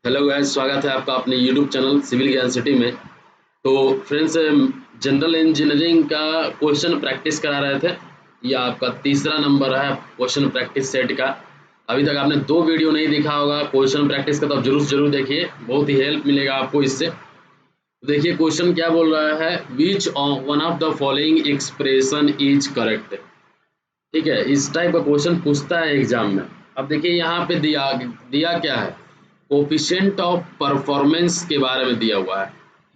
Hello guys, स्वागत है आपका अपने YouTube channel civil Gyan city में। तो फ्रेंड्स, जनरल इंजीनियरिंग का क्वेश्चन प्रैक्टिस करा रहे थे। यह आपका तीसरा नंबर है क्वेश्चन प्रैक्टिस सेट का। अभी तक आपने 2 वीडियो नहीं देखा होगा क्वेश्चन प्रैक्टिस का, तो आप जरूर देखिए, बहुत ही हेल्प मिलेगा आपको इससे। तो देखिए क्वेश्चन क्या बोल रहा है, which one of the following expression is correct. ठीक है, इस टाइप का क्वेश्चन पूछता है एग्जाम में। अब देखिए यहाँ पे दिया दिया क्या है, कोफिशिएंट ऑफ परफॉर्मेंस के बारे में दिया हुआ है,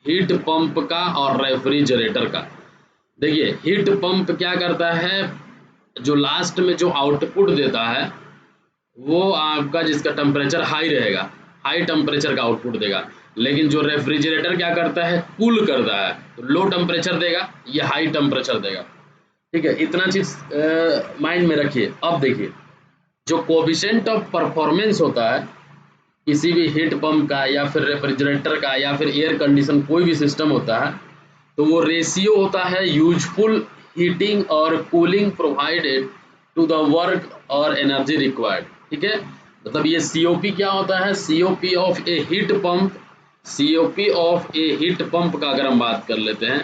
हीट पंप का और रेफ्रिजरेटर का। देखिए हीट पंप क्या करता है, जो लास्ट में जो आउटपुट देता है वो आपका जिसका टेम्परेचर हाई रहेगा, हाई टेम्परेचर का आउटपुट देगा। लेकिन जो रेफ्रिजरेटर क्या करता है, कूल करता है, तो लो टेम्परेचर देगा, ये हाई टेम्परेचर देगा। ठीक है, इतना चीज माइंड में रखिए। अब देखिए, जो कोफिशिएंट ऑफ परफॉर्मेंस होता है किसी भी हीट पंप का या फिर रेफ्रिजरेटर का या फिर एयर कंडीशन कोई भी सिस्टम होता है, तो वो रेशियो होता है यूजफुल हीटिंग और cooling provided to the work और एनर्जी रिक्वायर्ड। ठीक है, मतलब ये सीओपी क्या होता है, COP of a heat pump, COP of a heat pump का अगर हम बात कर लेते हैं,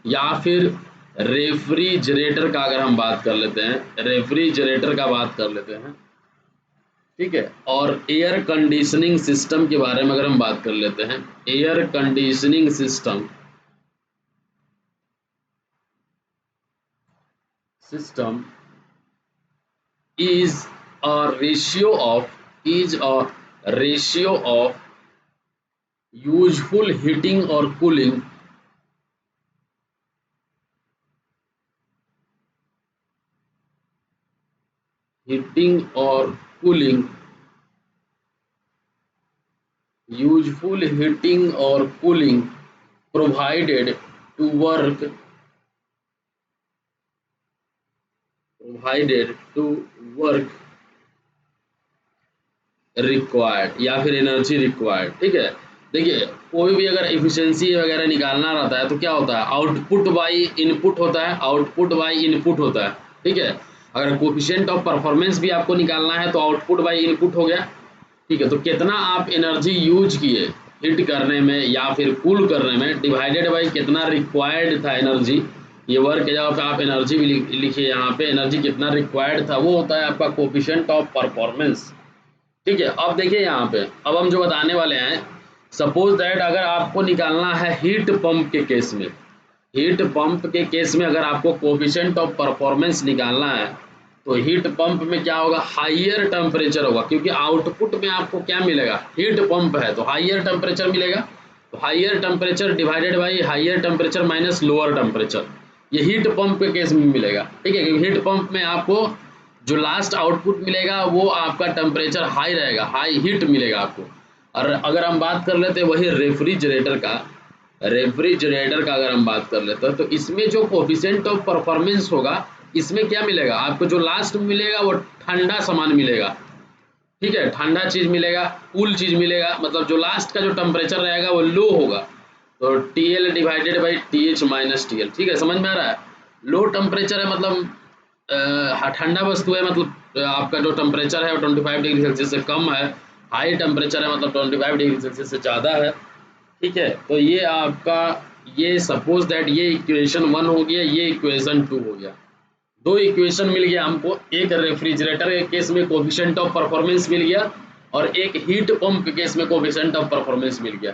या फिर रेफ्रिजरेटर का अगर हम बात कर लेते हैं, रेफ्रिजरेटर का बात कर लेते हैं। ठीक है, और एयर कंडीशनिंग सिस्टम के बारे में अगर हम बात कर लेते हैं, air conditioning system is a ratio of is a ratio of useful heating or cooling heating or cooling useful heating or cooling provided to work provided to work required या फिर एनर्जी रिक्वायर्ड। ठीक है, देखिए कोई भी अगर efficiency वगैरह निकालना रहता है तो क्या होता है, आउटपुट बाई इनपुट होता है, आउटपुट बाई इनपुट होता है। ठीक है, अगर कोफिशिएंट ऑफ परफॉर्मेंस भी आपको निकालना है तो आउटपुट बाई इनपुट हो गया। ठीक है, तो कितना आप एनर्जी यूज किए हीट करने में या फिर कूल करने में, डिवाइडेड बाई कितना रिक्वायर्ड था एनर्जी। ये वर्क के जगह पे आप एनर्जी भी लिखिए, यहाँ पे एनर्जी कितना रिक्वायर्ड था, वो होता है आपका कोफिशिएंट ऑफ परफॉर्मेंस। ठीक है, अब देखिए यहाँ पे अब हम जो बताने वाले हैं, सपोज दैट अगर आपको निकालना है हीट पंप के केस में, हीट पंप के केस में अगर आपको कोफिशिएंट ऑफ परफॉर्मेंस निकालना है, तो हीट पंप में क्या होगा, हाइयर टेम्परेचर होगा, क्योंकि आउटपुट में आपको क्या मिलेगा, हीट पंप है तो हाइयर टेम्परेचर मिलेगा। तो higher temperature divided by higher temperature minus lower temperature, ये हीट पंप के केस में मिलेगा। ठीक है, क्योंकि हीट पंप में आपको जो लास्ट आउटपुट मिलेगा वो आपका टेम्परेचर हाई रहेगा, हाई हीट मिलेगा आपको। और अगर हम बात कर लेते हैं वही रेफ्रिजरेटर का, रेफ्रिजरेटर का अगर हम बात कर लेते हैं, तो इसमें जो कोफिशिएंट ऑफ परफॉर्मेंस होगा, इसमें क्या मिलेगा आपको, जो लास्ट में मिलेगा वो ठंडा सामान मिलेगा। ठीक है, ठंडा चीज मिलेगा, कूल चीज मिलेगा, मतलब जो लास्ट का जो टेम्परेचर रहेगा वो लो होगा। तो T L divided by T H minus T L. ठीक है, समझ में आ रहा है। लो टेम्परेचर है मतलब ठंडा वस्तु है, मतलब आपका जो टेम्परेचर है वो 25 डिग्री सेल्सियस से कम है। हाई टेम्परेचर है मतलब 25 डिग्री सेल्सियस से ज़्यादा है। ठीक है, तो ये आपका, ये सपोज दैट ये इक्वेशन 1 हो गया, ये इक्वेशन 2 हो गया। दो इक्वेशन मिल गया हमको, एक रेफ्रिजरेटर के केस में कोफिशिएंट ऑफ परफॉर्मेंस मिल गया और एक हीट पंप के केस में कोफिशिएंट ऑफ परफॉर्मेंस मिल गया।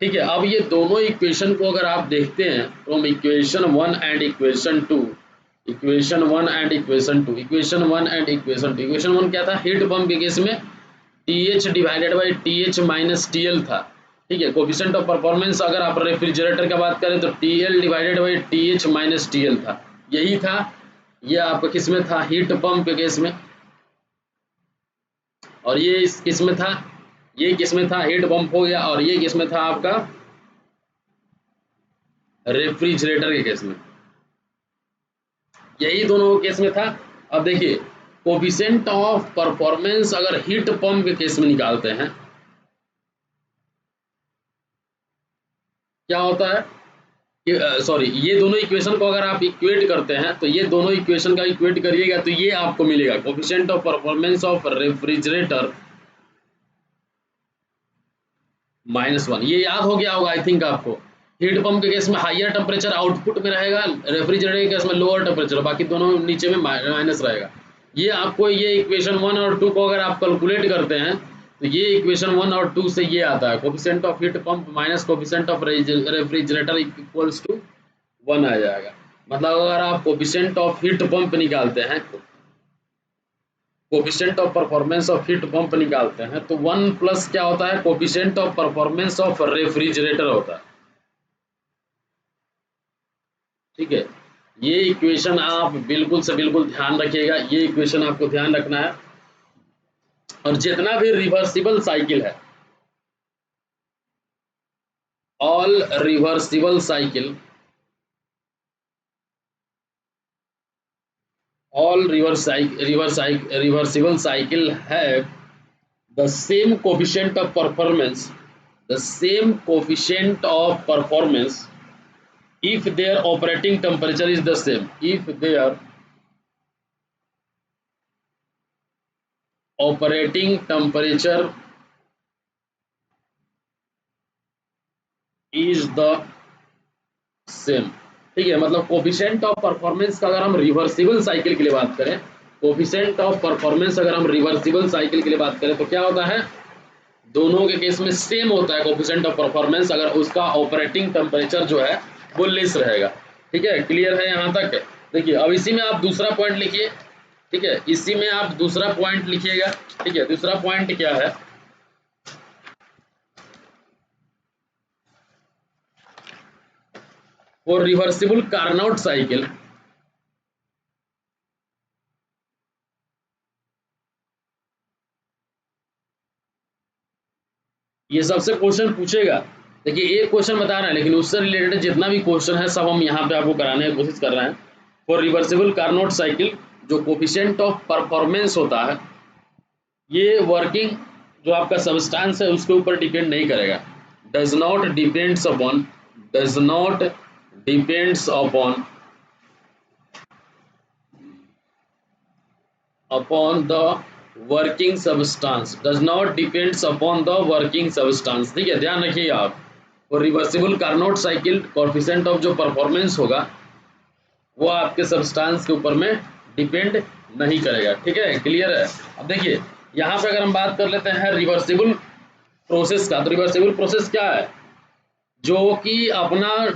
ठीक है, अब ये दोनों इक्वेशन को अगर आप देखते हैं from equation 1 and equation 2, equation 1 and equation 2, equation 1 and equation 2, equation 1 क्या था, हीट पंप के केस में T H divided by T H minus T L था। ठीक है, कोफिशिएंट ऑफ परफॉर्मेंस अगर आप रेफ्रिजरेटर का बात करें तो T L divided by T H minus T L था, यही था। ये आपका किस में था, हीट पंप के केस में। और ये इस किस में था, ये किस में था, हीट पंप हो गया। और ये किस में था आपका, रेफ्रिजरेटर के केस में, यही दोनों केस में था। अब देखिए कोफिशिएंट ऑफ परफॉर्मेंस अगर हीट पंप के केस में निकालते हैं, क्या होता है कि सॉरी, ये दोनों इक्वेशन को अगर आप इक्वेट करते हैं, तो ये दोनों इक्वेशन का इक्वेट करिएगा तो ये आपको मिलेगा coefficient of performance of refrigerator -1। ये याद हो गया होगा आई थिंक आपको। हीट पंप के केस में हाइयर टेम्परेचर आउटपुट में रहेगा, रेफ्रिजरेटर के केस में लोअर टेम्परेचर, बाकी दोनों नीचे में माइनस रहेगा। ये आपको ये इक्वेशन 1 और 2 को अगर आप कैलकुलेट करते हैं तो ये इक्वेशन 1 और 2 से ये आता है, coefficient of heat pump minus coefficient of refrigerator equals to 1 आ जाएगा। मतलब अगर आप कोफिशिएंट ऑफ हीट पंप निकालते हैं, coefficient of performance of heat pump निकालते हैं तो 1 प्लस क्या होता है, coefficient of performance of refrigerator होता है। ठीक है, ये इक्वेशन आप बिल्कुल से बिल्कुल ध्यान रखिएगा, ये इक्वेशन आपको ध्यान रखना है। और जितना भी रिवर्सिबल साइकिल है, all reversible cycle, all reversible cycle have the same coefficient of performance, the same coefficient of performance if their operating temperature is the same, if their operating temperature is the same। ठीक है, मतलब coefficient of performance का अगर हम reversible cycle के लिए बात करें, कोफिशिएंट ऑफ परफॉर्मेंस अगर हम रिवर्सिबल साइकिल के लिए बात करें तो क्या होता है, दोनों के केस में सेम होता है कोफिशिएंट ऑफ परफॉर्मेंस अगर उसका ऑपरेटिंग टेम्परेचर जो है वो लेस रहेगा। ठीक है, क्लियर है यहाँ तक। देखिए अब इसी में आप दूसरा पॉइंट लिखिए। ठीक है, इसी में आप दूसरा पॉइंट लिखिएगा। ठीक है, दूसरा पॉइंट क्या है, फॉर रिवर्सिबल कार्नोट साइकिल, ये सबसे क्वेश्चन पूछेगा। देखिए एक क्वेश्चन बता रहा है लेकिन उससे रिलेटेड जितना भी क्वेश्चन है सब हम यहाँ पे आपको कराने की कोशिश कर रहे हैं। फॉर रिवर्सिबल कार्नोट साइकिल जो कोफिशिएंट ऑफ परफॉर्मेंस होता है ये वर्किंग जो आपका सबस्टेंस है उसके ऊपर डिपेंड नहीं करेगा, does not depends upon, does not depends upon upon the working substance, does not depends upon the working substance. ठीक है, ध्यान रखिए आप। और reversible Carnot cycle coefficient of जो परफॉर्मेंस होगा वो आपके सब्सटेंस के ऊपर में डिपेंड नहीं करेगा। ठीक है, क्लियर है। अब देखिए यहाँ पे अगर हम बात कर लेते हैं रिवर्सिबल प्रोसेस का, तो रिवर्सिबल प्रोसेस क्या है, जो कि अपना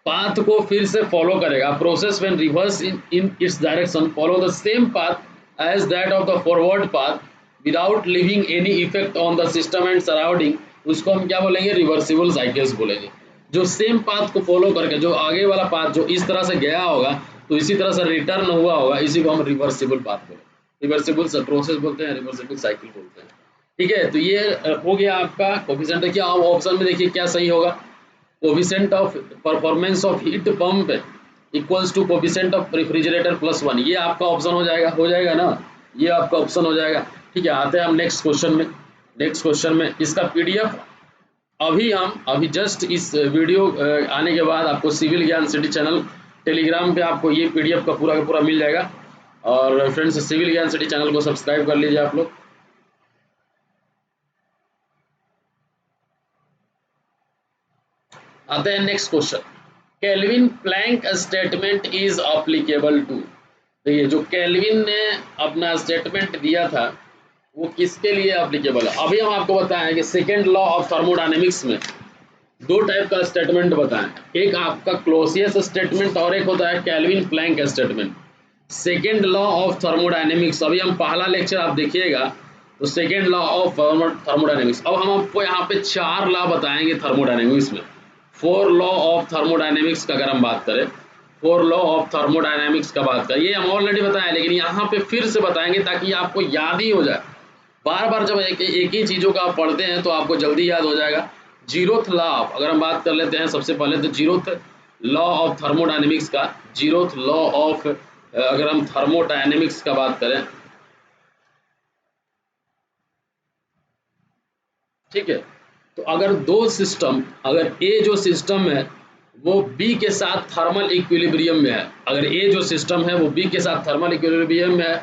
पाथ को फिर से फॉलो करेगा। Process when reverse in its direction follow the same path as that of the forward path without leaving any effect on the system and surrounding, उसको हम क्या बोलेंगे, रिवर्सिबल साइकिल्स बोलेंगे। जो सेम पाथ को फॉलो करके, जो आगे वाला पाथ जो इस तरह से गया होगा तो इसी तरह से रिटर्न हुआ होगा, इसी को हम रिवर्सिबल पाथ बोलते हैं, रिवर्सिबल प्रोसेस बोलते हैं, रिवर्सिबल साइकिल बोलते हैं। ठीक है, तो ये हो गया आपका कोफिशिएंट। देखिए आप ऑप्शन में देखिए क्या सही होगा, coefficient of performance of heat pump equals to coefficient of refrigerator +1, ये आपका ऑप्शन हो जाएगा ना, ये आपका ऑप्शन हो जाएगा। ठीक है, आते हैं हम नेक्स्ट क्वेश्चन में। नेक्स्ट क्वेश्चन में इसका पीडीएफ अभी जस्ट इस वीडियो आने के बाद आपको civil Gyan city channel Telegram पे आपको ये पीडीएफ का पूरा मिल जाएगा। और friends civil Gyan city channel को सब्सक्राइब कर लीजिए आप लोग। आते हैं next question, Kelvin Planck statement is applicable to. देखिए जो केल्विन ने अपना स्टेटमेंट दिया था वो किसके लिए अप्लीकेबल है। अभी हम आपको बताएं कि सेकेंड लॉ ऑफ थर्मोडायनेमिक्स में दो टाइप का स्टेटमेंट बताएं, एक आपका क्लोसियस स्टेटमेंट और एक होता है Kelvin Planck statement. Second law of thermodynamics, अभी हम पहला लेक्चर आप देखिएगा तो सेकेंड लॉ ऑफ थर्मोडायनेमिक्स। अब हम आपको यहाँ पे 4 लॉ बताएंगे थर्मोडायनेमिक्स में। 4 लॉ ऑफ थर्मोडायनेमिक्स का अगर हम बात करें, 4 लॉ ऑफ थर्मोडायनेमिक्स का बात करें, ये हम ऑलरेडी बताएं लेकिन यहाँ पे फिर से बताएंगे ताकि आपको याद ही हो जाए। बार बार जब एक ही चीज़ों का आप पढ़ते हैं तो आपको जल्दी याद हो जाएगा। जीरोथ लॉ अगर हम बात कर लेते हैं सबसे पहले तो जीरोथ लॉ ऑफ थर्मोडायनेमिक्स का, जीरोथ लॉ ऑफ अगर हम थर्मोडायनेमिक्स का बात करें, ठीक है, तो अगर दो सिस्टम, अगर ए जो सिस्टम है वो बी के साथ थर्मल इक्विलिब्रियम में है, अगर ए जो सिस्टम है वो बी के साथ थर्मल इक्विलिब्रियम में है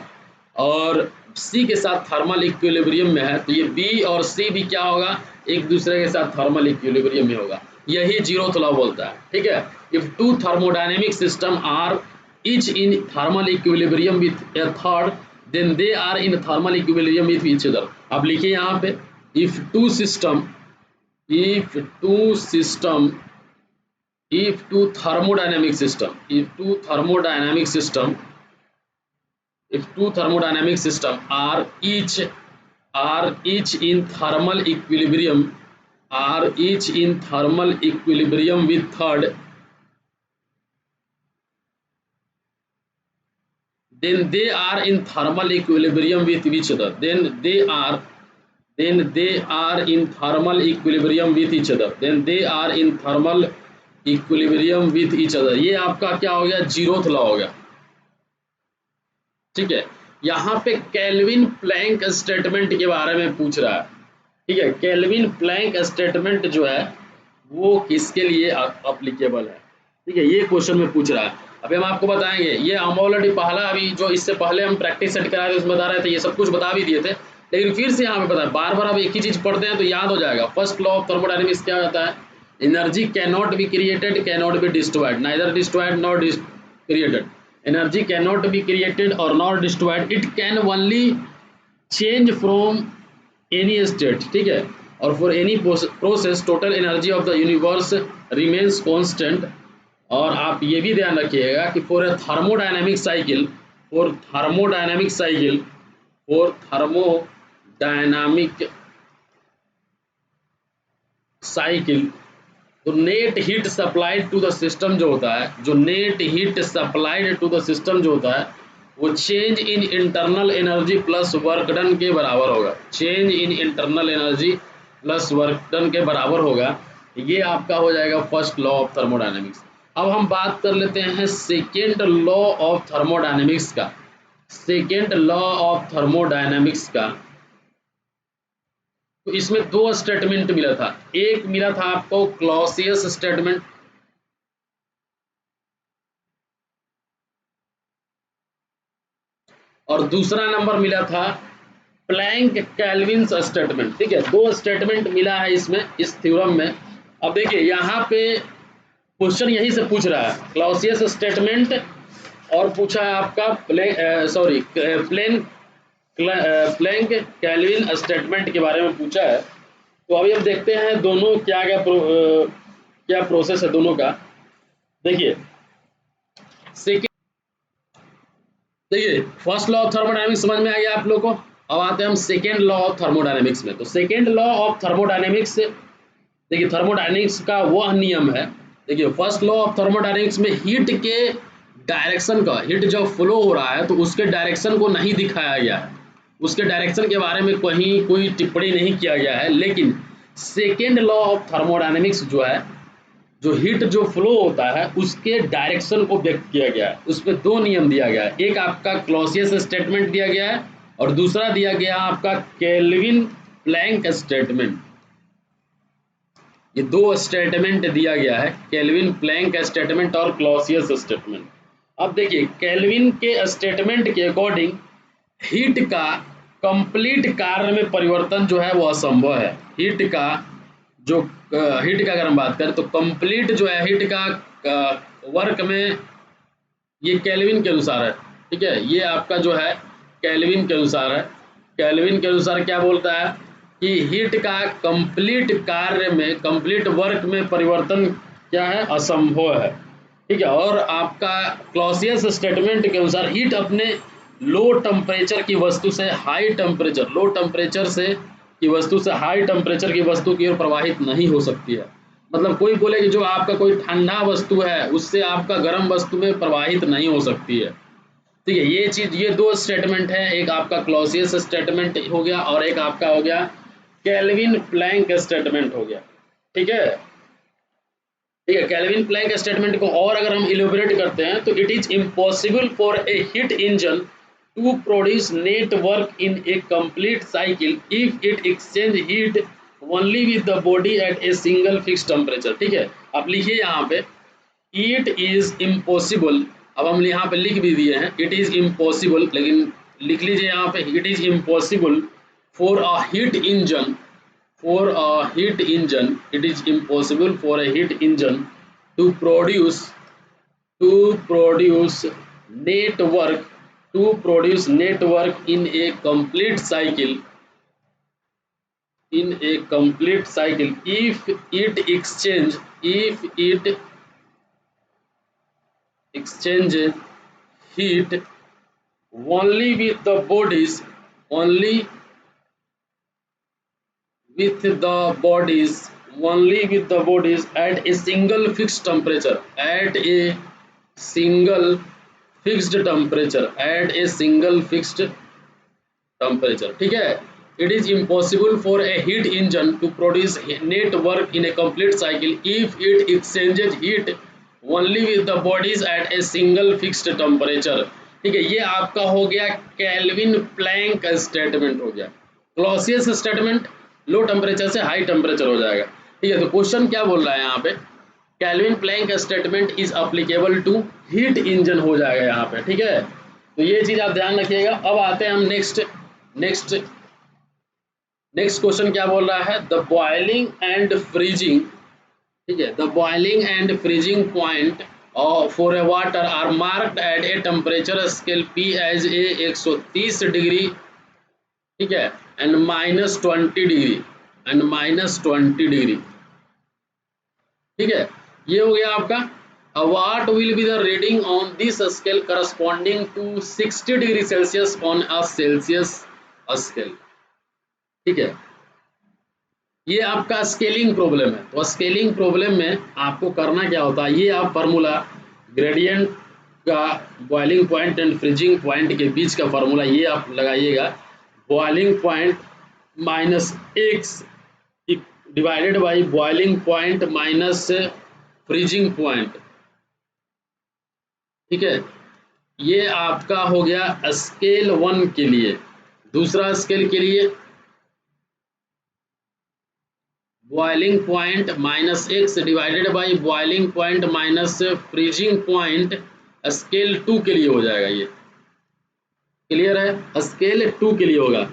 और सी के साथ थर्मल इक्विलिब्रियम में है, तो ये बी और सी भी क्या होगा, एक दूसरे के साथ थर्मल इक्विलिब्रियम में होगा, यही जीरोथ लॉ बोलता है। ठीक है, if two thermodynamic system are each in thermal equilibrium with a third then they are in thermal equilibrium with each other. अब लिखिए यहाँ पे, if two system if two system if two thermodynamic system if two thermodynamic system if two thermodynamic system are each in thermal equilibrium are each in thermal equilibrium with third, then they are in thermal equilibrium with each other, then they are in thermal equilibrium with each other, then they are in thermal equilibrium with each other। ये आपका क्या हो गया, zeroth law हो गया। ठीक है, यहाँ पे केल्विन प्लैंक स्टेटमेंट के बारे में पूछ रहा है। ठीक है, केल्विन प्लैंक स्टेटमेंट जो है वो किसके लिए अप्लीकेबल है। ठीक है, ये क्वेश्चन में पूछ रहा है। अभी हम आपको बताएंगे, ये हम ऑलरेडी पहला अभी जो इससे पहले हम प्रैक्टिस सेट कराए थे उसमें बता रहे थे, ये सब कुछ बता भी दिए थे, लेकिन फिर से यहाँ पे पता है, बार बार अब एक ही चीज पढ़ते हैं तो याद हो जाएगा। फर्स्ट लॉ ऑफ थर्मोडायनेमिक्स क्या होता है, energy can not be created, can not be destroyed, neither destroyed not created. Energy can not be created और not destroyed, it can only change from any state. ठीक है, और for any process total energy of the universe remains constant. और आप ये भी ध्यान रखिएगा कि for a thermodynamic cycle for thermodynamic cycle for thermodynamic cycle तो net heat supplied to the system जो होता है, जो net heat supplied to the system जो होता है वो change in internal energy plus work done के बराबर होगा। Change in internal energy plus work done के बराबर होगा। ये आपका हो जाएगा फर्स्ट लॉ ऑफ थर्मोडायनेमिक्स। अब हम बात कर लेते हैं सेकेंड लॉ ऑफ थर्मोडायनेमिक्स का। सेकेंड लॉ ऑफ थर्मोडायनेमिक्स का तो इसमें दो स्टेटमेंट मिला था। एक मिला था आपको क्लॉसियस स्टेटमेंट, और दूसरा नंबर मिला था प्लैंक कैल्विन स्टेटमेंट। ठीक है, दो स्टेटमेंट मिला है इसमें, इस थ्योरम में। अब देखिए यहाँ पे क्वेश्चन यही से पूछ रहा है, क्लॉसियस स्टेटमेंट और पूछा है आपका प्लैंक कैल्विन स्टेटमेंट के बारे में पूछा है। तो अभी हम देखते हैं दोनों क्या प्रोसेस है दोनों का। देखिए फर्स्ट लॉ ऑफ थर्मोडायनेमिक्स समझ में आ गया आप लोग को। अब आते हैं हम सेकेंड लॉ ऑफ थर्मोडायनेमिक्स में। तो सेकेंड लॉ ऑफ थर्मोडायनेमिक्स, देखिए थर्मोडायनेमिक्स का वह नियम है। देखिए फर्स्ट लॉ ऑफ थर्मोडायनेमिक्स में हीट के डायरेक्शन का, हीट जो फ्लो हो रहा है तो उसके डायरेक्शन को नहीं दिखाया गया है, उसके डायरेक्शन के बारे में कहीं कोई टिप्पणी नहीं किया गया है। लेकिन सेकेंड लॉ ऑफ थर्मोडायनेमिक्स जो है, जो हीट जो फ्लो होता है उसके डायरेक्शन को व्यक्त किया गया है। उसमें दो नियम दिया गया है, एक आपका क्लॉसियस स्टेटमेंट दिया गया है और दूसरा दिया गया आपका केल्विन प्लैंक स्टेटमेंट। ये दो स्टेटमेंट दिया गया है, केल्विन प्लैंक स्टेटमेंट और क्लॉसियस स्टेटमेंट। अब देखिए केल्विन के स्टेटमेंट के अकॉर्डिंग हीट का कंप्लीट कार्य में परिवर्तन जो है वो असंभव है। हीट का अगर हम बात करें तो कंप्लीट जो है हीट का वर्क में, ये केल्विन के अनुसार है। ठीक है, ये आपका जो है केल्विन के अनुसार है। केल्विन के अनुसार क्या बोलता है कि हीट का कंप्लीट कार्य में, कंप्लीट वर्क में परिवर्तन क्या है, असंभव है। ठीक है, और आपका क्लॉसियस स्टेटमेंट के अनुसार हीट अपने लो टेम्परेचर की वस्तु से हाई टेम्परेचर, लो टेम्परेचर से की वस्तु से हाई टेम्परेचर की वस्तु की ओर प्रवाहित नहीं हो सकती है। मतलब कोई बोले कि जो आपका कोई ठंडा वस्तु है उससे आपका गर्म वस्तु में प्रवाहित नहीं हो सकती है। ठीक है, ये चीज, ये दो स्टेटमेंट है, एक आपका क्लॉसियस स्टेटमेंट हो गया और एक आपका हो गया केल्विन प्लैंक स्टेटमेंट हो गया। ठीक है, ठीक है, केल्विन प्लैंक स्टेटमेंट को और अगर हम इलेबोरेट करते हैं तो it is impossible for a heat engine to produce net work in a complete cycle if it exchange heat only with the body at a single fixed temperature। ठीक है, आप लिखिए यहाँ पे it is impossible। अब हम यहाँ पे लिख भी दिए हैं it is impossible, लेकिन लिख लीजिए यहाँ पे it is impossible for a heat engine for a heat engine, it is impossible for a heat engine to produce net work in a complete cycle if it exchange heat only with the bodies only with the bodies with the bodies at a single fixed temperature at a single fixed temperature, ठीक है। It is impossible for a heat engine to produce net work in a complete cycle if it exchanges heat only with the bodies at a single fixed temperature, ठीक है। ये आपका हो गया kelvin Planck statement हो गया। Clausius statement low temperature से high temperature हो जाएगा, ठीक है। तो क्वेश्चन क्या बोल रहा है यहाँ पे, Kelvin Planck statement is applicable to heat engine हो जाएगा यहाँ पे, ठीक है। तो ये चीज आप ध्यान रखिएगा। अब आते हैं हम नेक्स्ट क्वेश्चन क्या बोल रहा है, द बॉइलिंग एंड फ्रीजिंग, ठीक है, the boiling and freezing point for a water are marked at a temperature scale P as a 130 degree, ठीक है, एंड -20 डिग्री, ठीक है। ये हो गया आपका what will be the reading on this scale corresponding to 60 degree Celsius on a Celsius scale, ठीक है। ये आपका स्केलिंग प्रॉब्लम है। तो स्केलिंग प्रॉब्लम में आपको करना क्या होता है, ये आप फार्मूला ग्रेडियंट का boiling point and freezing point के बीच का फार्मूला ये आप लगाइएगा, boiling point minus x divided by boiling point minus freezing point, ठीक है। ये आपका हो गया स्केल 1 के लिए। दूसरा स्केल के लिए boiling point minus x divided by boiling point minus freezing point scale 2 के लिए हो जाएगा। ये क्लियर है, स्केल 2 के लिए होगा।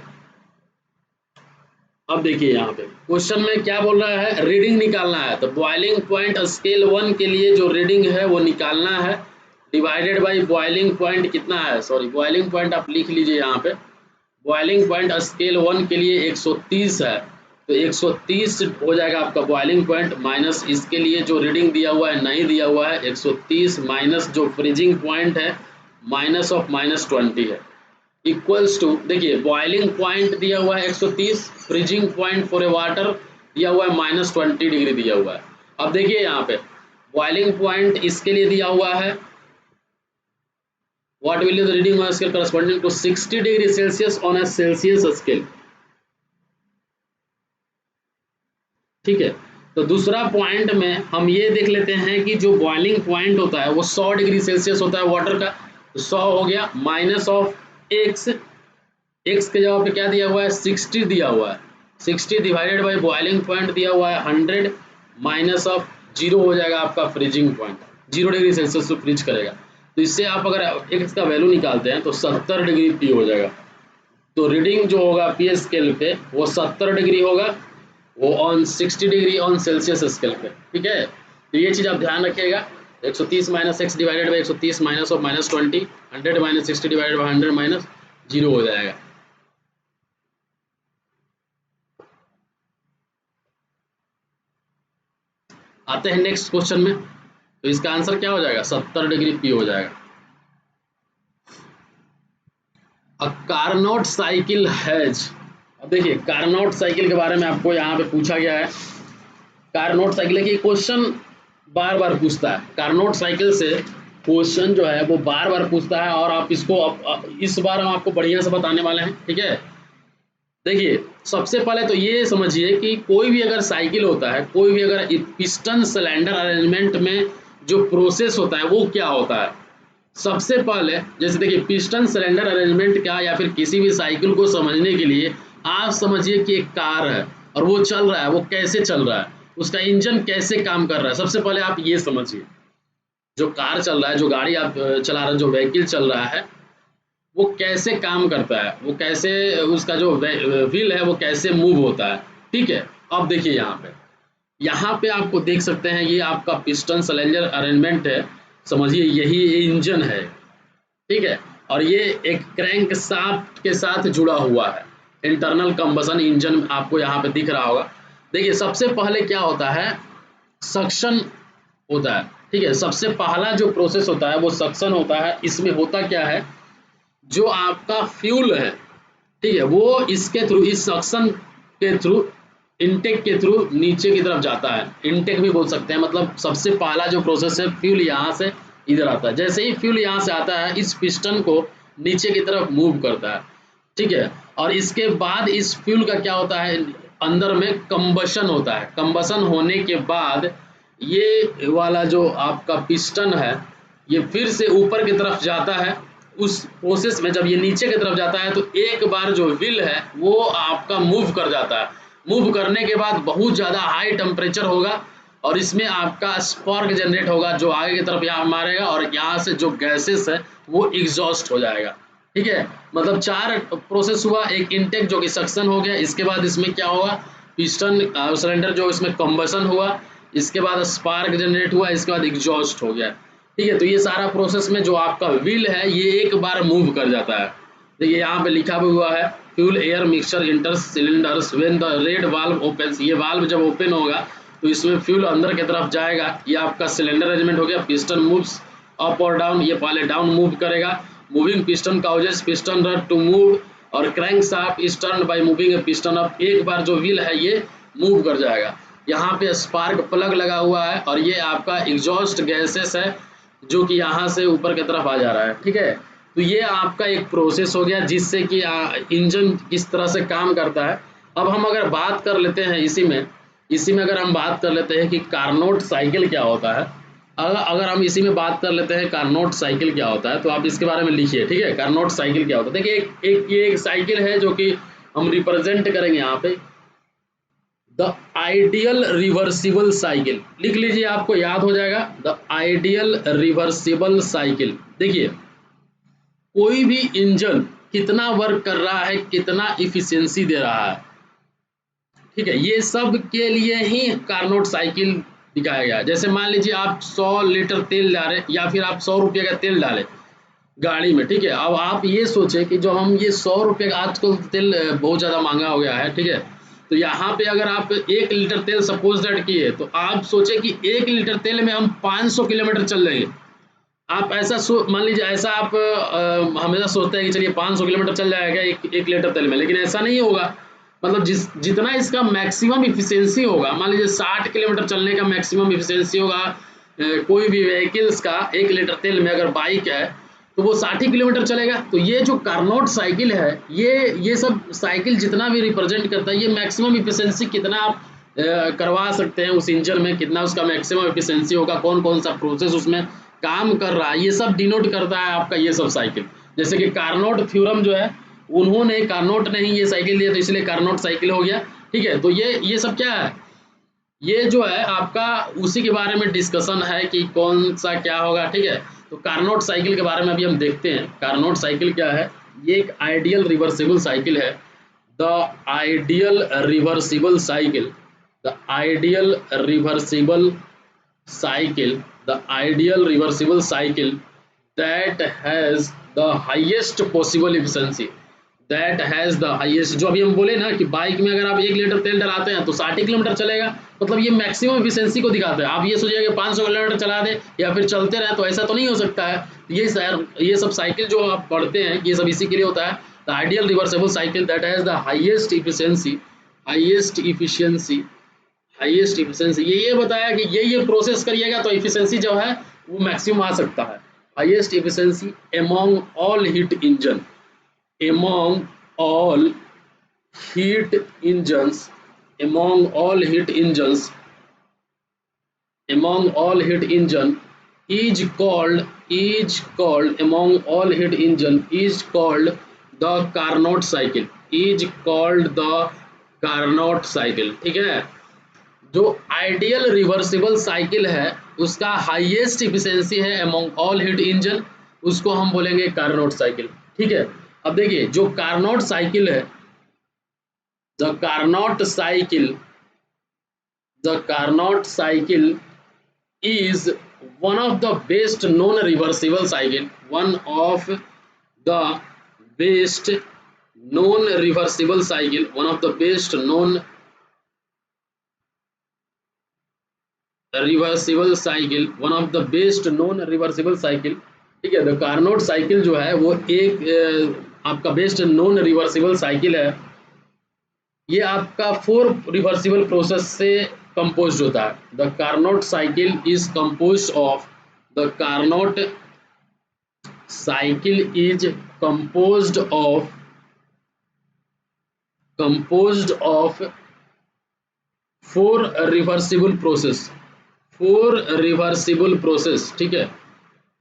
अब देखिए यहाँ पे क्वेश्चन में क्या बोल रहा है, रीडिंग निकालना है। तो बॉइलिंग पॉइंट स्केल 1 के लिए जो रीडिंग है वो निकालना है, डिवाइडेड बाई बॉइलिंग पॉइंट कितना है, सॉरी बॉइलिंग पॉइंट आप लिख लीजिए यहाँ पे, बॉइलिंग पॉइंट स्केल 1 के लिए 130 है। तो 130 हो जाएगा आपका बॉइलिंग पॉइंट, माइनस इसके लिए जो रीडिंग दिया हुआ है नहीं दिया हुआ है 130, माइनस जो फ्रीजिंग पॉइंट है माइनस ऑफ -20 है, इक्वल्स टू, देखिए बॉइलिंग पॉइंट दिया हुआ है 130, freezing point for a water दिया हुआ है -20 डिग्री दिया हुआ है। अब देखिए यहाँ पे बॉइलिंग पॉइंट इसके लिए दिया हुआ है, what will be the reading on scale corresponding to 60 degree Celsius on a Celsius scale, ठीक है। तो दूसरा पॉइंट में हम ये देख लेते हैं कि जो बॉइलिंग पॉइंट होता है वो 100 डिग्री सेल्सियस होता है वाटर का, तो 100 हो गया माइनस ऑफ एक्स, एक्स के जगह पे क्या दिया हुआ है 60 दिया हुआ है, 60 डिवाइडेड बाई बॉइलिंग पॉइंट दिया हुआ है 100, माइनस ऑफ 0 हो जाएगा आपका फ्रीजिंग पॉइंट, 0 डिग्री सेल्सियस को फ्रीज करेगा। तो इससे आप अगर एक्स का वैल्यू निकालते हैं तो 70 डिग्री पी हो जाएगा। तो रीडिंग जो होगा पी स्केल पे वो 70 डिग्री होगा, वो on 60 degree on Celsius scale पे, ठीक है। तो ये चीज़ आप ध्यान रखिएगा, 130 minus x divided by 130 minus of -20, 100 minus 60 divided by 100 minus 0 हो जाएगा। आते हैं नेक्स्ट क्वेश्चन में। तो इसका आंसर क्या हो जाएगा, 70 डिग्री पी हो जाएगा। अ कार्नोट साइकिल हैज, अब देखिए कार्नोट साइकिल के बारे में आपको यहाँ पे पूछा गया है। कार्नोट साइकिल की क्वेश्चन बार बार पूछता है, कार्नोट साइकिल से क्वेश्चन जो है वो बार बार पूछता है, और आप इसको इस बार हम आपको बढ़िया से बताने वाले हैं, ठीक है। देखिए सबसे पहले तो ये समझिए कि कोई भी अगर साइकिल होता है, कोई भी अगर पिस्टन सिलेंडर अरेंजमेंट में जो प्रोसेस होता है वो क्या होता है। सबसे पहले जैसे देखिए पिस्टन सिलेंडर अरेंजमेंट क्या, या फिर किसी भी साइकिल को समझने के लिए आप समझिए कि एक कार है और वो चल रहा है, वो कैसे चल रहा है, उसका इंजन कैसे काम कर रहा है। सबसे पहले आप ये समझिए, जो कार चल रहा है, जो गाड़ी आप चला रहे हैं, जो व्हीकल चल रहा है वो कैसे काम करता है, वो कैसे उसका जो व्हील है वो कैसे मूव होता है, ठीक है। अब देखिए यहाँ पे आपको देख सकते हैं ये आपका पिस्टन सिलेंडर अरेंजमेंट है, समझिए यही इंजन है, ठीक है। और ये एक क्रैंक शाफ्ट के साथ जुड़ा हुआ है, इंटरनल कंबशन इंजन आपको यहाँ पे दिख रहा होगा। देखिए सबसे पहले क्या होता है, सक्शन होता है, ठीक है। सबसे पहला जो प्रोसेस होता है वो सक्शन होता है। इसमें होता क्या है, जो आपका फ्यूल है, ठीक है, वो इसके थ्रू, इस सक्शन के थ्रू, इनटेक के थ्रू नीचे की तरफ जाता है। इनटेक भी बोल सकते हैं, मतलब सबसे पहला जो प्रोसेस है, फ्यूल यहाँ से इधर आता है। जैसे ही फ्यूल यहाँ से आता है, इस पिस्टन को नीचे की तरफ मूव करता है, ठीक है। और इसके बाद इस फ्यूल का क्या होता है, अंदर में कंबशन होता है। कंबशन होने के बाद ये वाला जो आपका पिस्टन है, ये फिर से ऊपर की तरफ जाता है। उस प्रोसेस में जब ये नीचे की तरफ जाता है तो एक बार जो व्हील है वो आपका मूव कर जाता है। मूव करने के बाद बहुत ज़्यादा हाई टेम्परेचर होगा और इसमें आपका स्पार्क जनरेट होगा, जो आगे की तरफ यहाँ मारेगा और यहाँ से जो गैसेस है वो एग्जॉस्ट हो जाएगा, ठीक है। मतलब 4 प्रोसेस हुआ, एक इनटेक जो कि सक्शन हो गया, इसके बाद इसमें क्या हुआ, पिस्टन सिलेंडर जो इसमें कंबशन हुआ, इसके बाद स्पार्क जनरेट हुआ, इसके बाद एग्जॉस्ट हो गया, ठीक है। तो ये सारा प्रोसेस में जो आपका व्हील है ये एक बार मूव कर जाता है। देखिए यहाँ पे लिखा भी हुआ है, fuel air mixture inter cylinders when the red valve opens. ये वाल्व जब ओपन होगा तो इसमें फ्यूल अंदर की तरफ जाएगा। ये आपका सिलेंडर अरेंजमेंट हो गया। पिस्टन मूव्स अप और डाउन, ये पहले डाउन मूव करेगा। Moving piston causes piston rod to move, और crank shaft is turned by moving a piston up. एक बार जो व्हील है ये मूव कर जाएगा। यहाँ पे स्पार्क प्लग लगा हुआ है और ये आपका एग्जॉस्ट गैसेस है जो कि यहाँ से ऊपर की तरफ आ जा रहा है, ठीक है। तो ये आपका एक प्रोसेस हो गया जिससे कि इंजन किस तरह से काम करता है। अब हम अगर बात कर लेते हैं इसी में अगर हम बात कर लेते हैं कि कार्नोट साइकिल क्या होता है। अगर हम इसी में बात कर लेते हैं कार्नोट साइकिल क्या होता है, तो आप इसके बारे में लिखिए, ठीक है। कार्नोट साइकिल क्या होता है, देखिए ये एक साइकिल है जो कि हम रिप्रेजेंट करेंगे यहाँ पे, द आइडियल रिवर्सिबल साइकिल। लिख लीजिए, आपको याद हो जाएगा, द आइडियल रिवर्सिबल साइकिल। देखिए कोई भी इंजन कितना वर्क कर रहा है, कितना इफिशियंसी दे रहा है, ठीक है, ये सब के लिए ही कार्नोट साइकिल दिखाया गया है। जैसे मान लीजिए आप 100 लीटर तेल डालें या फिर आप 100 रुपये का तेल डालें गाड़ी में, ठीक है। अब आप ये सोचें कि जो हम ये 100 रुपये का, आजकल तेल बहुत ज़्यादा महंगा हो गया है, ठीक है। तो यहाँ पे अगर आप 1 लीटर तेल सपोज दैट किए, तो आप सोचें कि 1 लीटर तेल में हम 500 किलोमीटर चल लेंगे। आप ऐसा मान लीजिए, ऐसा आप हमेशा सोचते हैं कि चलिए 500 किलोमीटर चल जाएगा एक लीटर तेल में, लेकिन ऐसा नहीं होगा। मतलब जितना इसका मैक्सिमम इफिशियंसी होगा, मान लीजिए 60 किलोमीटर चलने का मैक्सिमम इफिशियंसी होगा कोई भी व्हीकल्स का 1 लीटर तेल में। अगर बाइक है तो वो 60 किलोमीटर चलेगा। तो ये जो कार्नोट साइकिल है, ये सब साइकिल जितना भी रिप्रेजेंट करता है, ये मैक्सिमम इफिशियंसी कितना आप करवा सकते हैं उस इंजन में, कितना उसका मैक्सिमम एफिशिएंसी होगा, कौन कौन सा प्रोसेस उसमें काम कर रहा है, ये सब डिनोट करता है आपका ये सब साइकिल। जैसे कि कार्नोट थ्योरम जो है, उन्होंने, कार्नोट ने ही ये साइकिल दिया, तो इसलिए कार्नोट साइकिल हो गया, ठीक है। तो ये सब क्या है, ये जो है आपका उसी के बारे में डिस्कशन है कि कौन सा क्या होगा, ठीक है। तो कार्नोट साइकिल के बारे में अभी हम देखते हैं। कार्नोट साइकिल क्या है, ये एक आइडियल रिवर्सिबल साइकिल है। The ideal reversible cycle, the ideal reversible cycle, the ideal reversible cycle that has the highest possible efficiency, that has the highest, जो अभी हम बोले ना कि बाइक में अगर आप 1 लीटर तेल डलाते हैं तो 60 किलोमीटर चलेगा, मतलब ये मैक्सिमम एफिशिएंसी को दिखाता है। आप ये सोचिए कि 500 किलोमीटर चला दे या फिर चलते रहे, तो ऐसा तो नहीं हो सकता है। ये सब साइकिल जो आप पढ़ते हैं, ये सब इसी के लिए होता है। The ideal reversible cycle that has the highest efficiency, highest efficiency, highest efficiency, ये बताया कि ये प्रोसेस करिएगा तो इफिशिएंसी जो है वो मैक्सिमम आ सकता है। Highest efficiency among all heat engine, among all heat engines, among all heat engines, among all heat engine is called among all heat engine is called the Carnot cycle, is called the Carnot cycle, ठीक है। जो ideal reversible cycle है उसका highest efficiency है among all heat engine, उसको हम बोलेंगे Carnot cycle, ठीक है। अब देखिए जो कार्नोट साइकिल है, The Carnot cycle is one of the best known reversible cycle. One of the best known reversible cycle. One of the best known reversible cycle, one of the best known reversible cycle. ठीक है, the Carnot cycle जो है वो एक आपका best known reversible cycle है। ये आपका 4 रिवर्सिबल प्रोसेस से कंपोज होता है। The Carnot cycle is compose of the Carnot cycle is composed of 4 reversible process. 4 reversible process. ठीक है,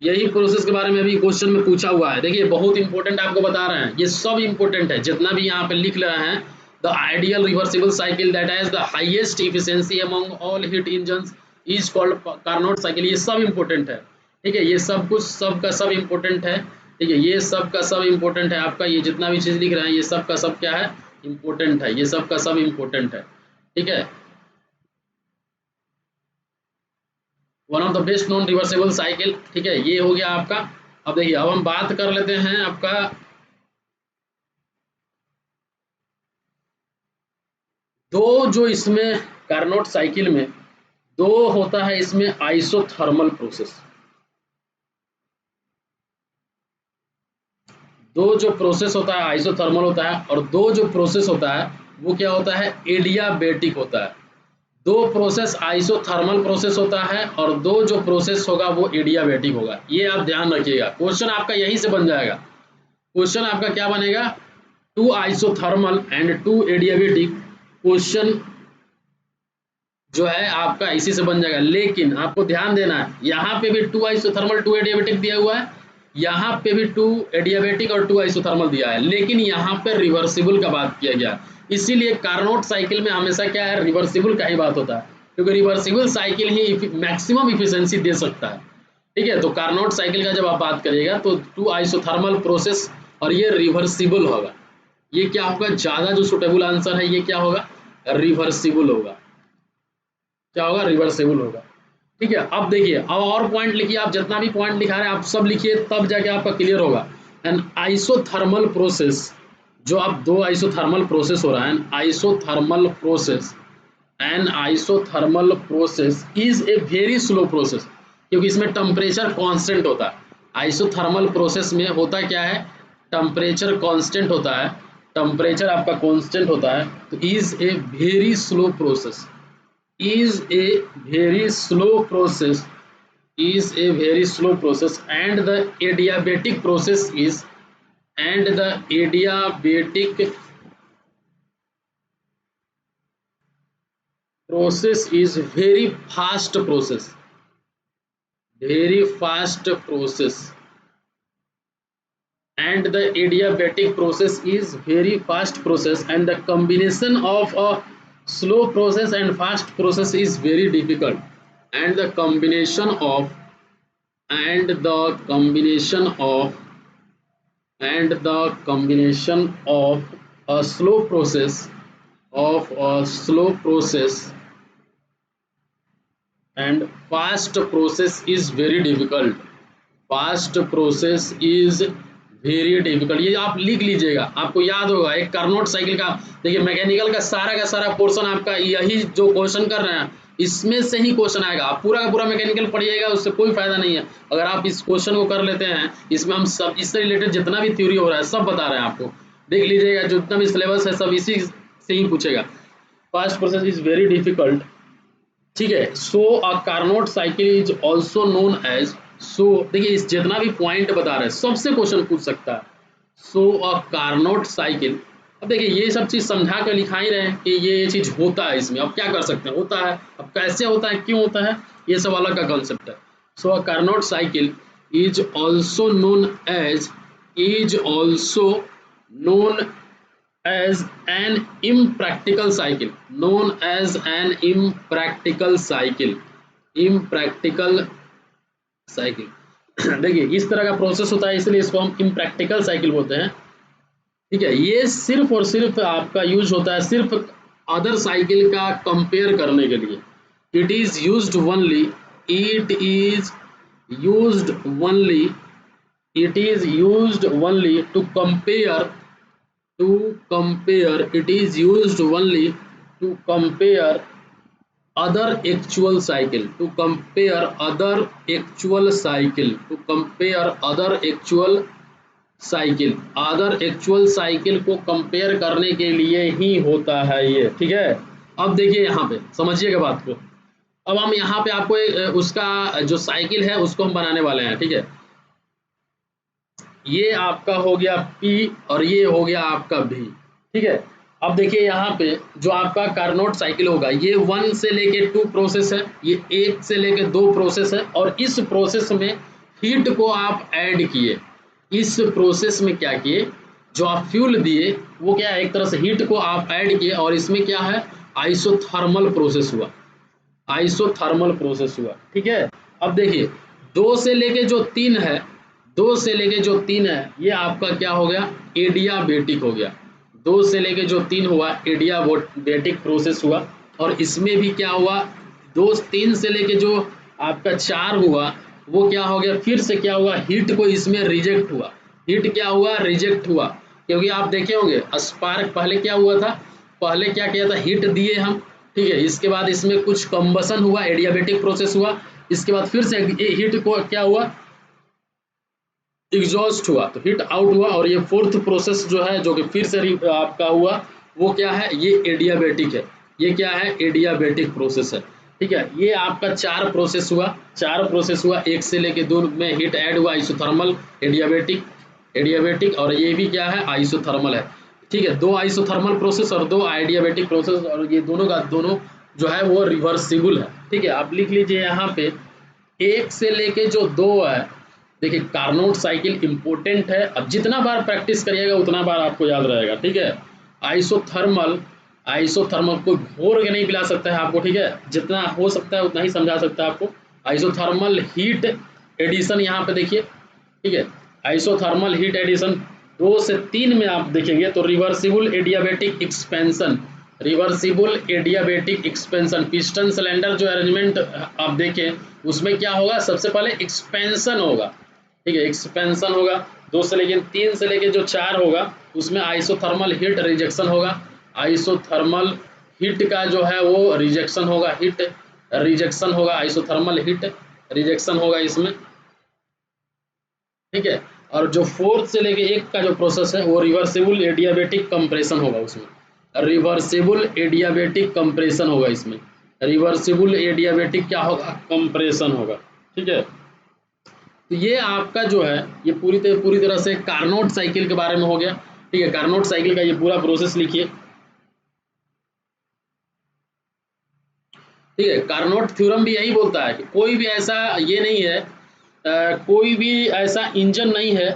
यही प्रोसेस के बारे में अभी क्वेश्चन में पूछा हुआ है। देखिए बहुत इंपॉर्टेंट आपको बता रहे हैं, ये सब इंपॉर्टेंट है जितना भी यहाँ पे लिख रहे हैं। The ideal reversible cycle that has the highest efficiency among all heat engines is called Carnot cycle. ये सब इंपॉर्टेंट है। ठीक है, ये सब कुछ सब का सब इंपॉर्टेंट है। ठीक है, ये सब का सब इंपॉर्टेंट है। आपका ये जितना भी चीज लिख रहे हैं ये सब का सब क्या है, इंपॉर्टेंट है। ये सब का सब इंपॉर्टेंट है। ठीक है, one of the best known reversible cycle. ठीक है, ये हो गया आपका। अब देखिए अब हम बात कर लेते हैं आपका दो जो इसमें कार्नोट साइकिल में दो होता है इसमें आइसोथर्मल प्रोसेस। दो जो प्रोसेस होता है आइसोथर्मल होता है, और दो जो प्रोसेस होता है वो क्या होता है, एडियाबेटिक होता है। दो प्रोसेस आइसोथर्मल प्रोसेस होता है और दो जो प्रोसेस होगा वो एडियाबेटिक होगा। ये आप ध्यान रखिएगा, क्वेश्चन आपका यहीं से बन जाएगा। क्वेश्चन आपका क्या बनेगा, 2 आइसोथर्मल एंड 2 एडियाबेटिक। क्वेश्चन जो है आपका इसी से बन जाएगा। लेकिन आपको ध्यान देना है, यहाँ पे भी 2 आइसोथर्मल 2 एडियाबेटिक दिया हुआ है, यहाँ पे भी 2 एडियाबेटिक और 2 आइसोथर्मल दिया है, लेकिन यहाँ पे रिवर्सिबल का बात किया गया। इसीलिए कार्नोट साइकिल में हमेशा क्या है, रिवर्सिबल का ही बात होता है, क्योंकि रिवर्सिबल साइकिल ही मैक्सिमम इफिशिएंसी दे सकता है। ठीक है, तो कार्नोट साइकिल का जब आप बात करिएगा तो 2 आइसोथर्मल प्रोसेस और ये रिवर्सिबल होगा। ये क्या होगा, ज्यादा जो सुटेबल आंसर है ये क्या होगा, रिवर्सिबल होगा। क्या होगा, रिवर्सिबल होगा। ठीक है, अब देखिए अब और पॉइंट लिखिए, आप जितना भी पॉइंट लिखा रहे हैं आप सब लिखिए, तब जाके आपका क्लियर होगा। एन आइसोथर्मल प्रोसेस, जो आप 2 आइसोथर्मल प्रोसेस हो रहा है, isothermal process, N isothermal process is a very slow process, क्योंकि इसमें टेम्परेचर कांस्टेंट होता है। आइसोथर्मल प्रोसेस में होता क्या है, टेम्परेचर कांस्टेंट होता है, टेम्परेचर आपका कांस्टेंट होता है। तो is a very slow process, is a very slow process, is a very slow process, and the adiabatic process is, and the adiabatic process is very fast process, very fast process, and the adiabatic process is very fast process, and the combination of a slow process and fast process is very difficult, and the combination of and the combination of and the combination of a slow process and fast process is very difficult, fast process is very difficult. ये आप लिख लीजिएगा, आपको याद होगा एक Carnot cycle का। देखिए मैकेनिकल का सारा पोर्शन आपका यही जो क्वेश्चन कर रहे हैं इसमें से ही क्वेश्चन आएगा। आप पूरा का पूरा मैकेनिकल पढ़िएगा उससे कोई फायदा नहीं है। अगर आप इस क्वेश्चन को कर लेते हैं, इसमें हम सब इससे रिलेटेड जितना भी थ्योरी हो रहा है सब बता रहे हैं आपको, देख लीजिएगा जितना भी सिलेबस है सब इसी से ही पूछेगा। Fast process is very difficult. ठीक है, so a Carnot cycle is also known as, so देखिए इस जितना भी पॉइंट बता रहे हैं सबसे क्वेश्चन पूछ सकता है। सो अ कार्नोट साइकिल, अब देखिए ये सब चीज समझा कर लिखा ही रहे हैं कि ये चीज होता है इसमें, अब क्या कर सकते हैं, होता है। अब कैसे होता है, क्यों होता है, ये सब अलग का कॉन्सेप्ट है। So a Carnot cycle is also known as, is also known as an impractical cycle, known as an impractical cycle, impractical cycle। देखिए इस तरह का प्रोसेस होता है इसलिए इसको हम इम्प्रैक्टिकल साइकिल बोलते हैं। ठीक है, ये सिर्फ और सिर्फ आपका यूज होता है सिर्फ अदर साइकिल का कंपेयर करने के लिए। It is used only, it is used only, it is used only to compare, to compare, it is used only to compare other actual cycle, to compare other actual cycle, to compare other actual cycle, other actual cycle को compare करने के लिए ही होता है ये। ठीक है, अब देखिए यहाँ पे समझिएगा बात को। अब हम यहाँ पे आपको उसका जो साइकिल है उसको हम बनाने वाले हैं। ठीक है, ये आपका हो गया P और ये हो गया आपका V। ठीक है, अब देखिए यहाँ पे जो आपका कार्नोट साइकिल होगा ये 1 से लेके 2 प्रोसेस है, ये 1 से लेके 2 प्रोसेस है, और इस प्रोसेस में हीट को आप ऐड किए। इस प्रोसेस में क्या किए, जो आप फ्यूल दिए वो क्या है, एक तरह से हीट को आप ऐड किए, और इसमें क्या है, आइसोथर्मल प्रोसेस हुआ, आइसोथर्मल प्रोसेस हुआ। ठीक है, अब देखिए 2 से लेके जो 3 है, 2 से लेके जो 3 है ये आपका क्या हो गया, एडियाबेटिक हो गया। 2 से लेके जो 3 हुआ एडियाबेटिक प्रोसेस हुआ, और इसमें भी क्या हुआ, 3 से लेके जो आपका 4 हुआ वो क्या हो गया, फिर से क्या हुआ, हीट को इसमें रिजेक्ट हुआ, हीट क्या हुआ, रिजेक्ट हुआ। क्योंकि आप देखे होंगे स्पार्क पहले क्या हुआ था, पहले क्या किया था, हीट दिए हम, ठीक है, इसके बाद इसमें कुछ कंबसन हुआ, एडियाबेटिक प्रोसेस हुआ, इसके बाद फिर से हीट को क्या हुआ, एग्जॉस्ट हुआ, तो हीट आउट हुआ, और ये फोर्थ प्रोसेस जो है जो कि फिर से आपका हुआ वो क्या है, ये एडियाबेटिक है, ये क्या है, एडियाबेटिक प्रोसेस है। ठीक है, ये आपका 4 प्रोसेस हुआ, 4 प्रोसेस हुआ, 1 से लेके 2 में हीट ऐड हुआ, आइसोथर्मल, एडियाबेटिक, एडियाबेटिक, और ये भी क्या है, आइसोथर्मल है। ठीक है, 2 आइसोथर्मल प्रोसेस और 2 एडियाबेटिक प्रोसेस, और ये दोनों का दोनों जो है वो रिवर्सिबल है। ठीक है, आप लिख लीजिए यहाँ पे 1 से लेके जो 2 है, देखिए कार्नोट साइकिल इंपॉर्टेंट है, अब जितना बार प्रैक्टिस करिएगा उतना बार आपको याद रहेगा। ठीक है, आइसोथर्मल, आइसोथर्मल कोई घोर के नहीं पिला सकता है आपको। ठीक है, जितना हो सकता है उतना ही समझा सकता है आपको। आइसोथर्मल हीट एडिशन यहाँ पे देखिए, ठीक है, आइसोथर्मल हीट एडिशन 2 से 3 में आप देखेंगे तो reversible adiabatic expansion, reversible adiabatic expansion, piston cylinder जो अरेंजमेंट आप देखें उसमें क्या होगा, सबसे पहले एक्सपेंशन होगा। ठीक है, एक्सपेंशन होगा। 2 से लेकिन 3 से लेके जो 4 होगा उसमें आइसोथर्मल हीट रिजेक्शन होगा, आइसोथर्मल हीट का जो है वो रिजेक्शन होगा, हीट रिजेक्शन होगा, आइसोथर्मल हीट रिजेक्शन होगा इसमें। ठीक है, और जो 4 से लेके 1 का जो प्रोसेस है वो रिवर्सिबल एडियाबेटिक कंप्रेशन होगा, उसमें रिवर्सिबल एडियाबेटिक कंप्रेशन होगा, इसमें रिवर्सिबल एडियाबेटिक क्या होगा, कंप्रेशन होगा। ठीक है, तो ये आपका जो है ये पूरी तरह से कार्नोट साइकिल के बारे में हो गया। ठीक है, कार्नोट साइकिल का ये पूरा प्रोसेस लिखिए। ठीक है, कार्नोट थ्योरम भी यही बोलता है कि कोई भी ऐसा ये नहीं है, कोई भी ऐसा इंजन नहीं है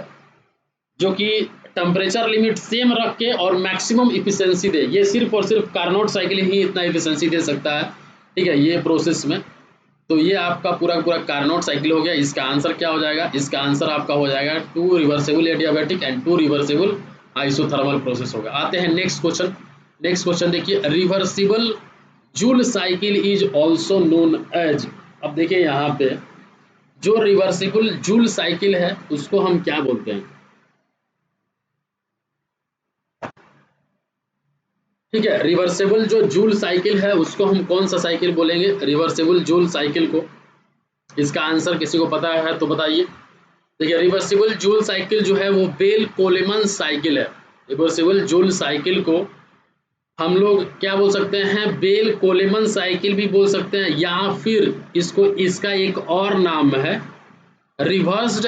जो कि टेम्परेचर लिमिट सेम रख के और मैक्सिमम इफिशिएंसी दे, ये सिर्फ और सिर्फ कार्नोट साइकिल ही इतना इफिशिएंसी दे सकता है। ठीक है, ये प्रोसेस में, तो ये आपका पूरा कार्नोट साइकिल हो गया। इसका आंसर क्या हो जाएगा, इसका आंसर आपका हो जाएगा 2 reversible adiabatic and 2 reversible isothermal process होगा। आते हैं नेक्स्ट क्वेश्चन। नेक्स्ट क्वेश्चन देखिए, reversible Joule cycle is also known as, अब देखिए यहाँ पे जो रिवर्सिबल जूल साइकिल है उसको हम क्या बोलते हैं। ठीक है, रिवर्सिबल जो जूल साइकिल है उसको हम कौन सा साइकिल बोलेंगे, रिवर्सिबल जूल साइकिल को। इसका आंसर किसी को पता है तो बताइए। देखिए, रिवर्सिबल जूल साइकिल जो है वो बेल कोलेमन साइकिल है। रिवर्सिबल जूल साइकिल को हम लोग क्या बोल सकते हैं, बेल कोलेमन साइकिल भी बोल सकते हैं, या फिर इसको इसका एक और नाम है रिवर्स्ड,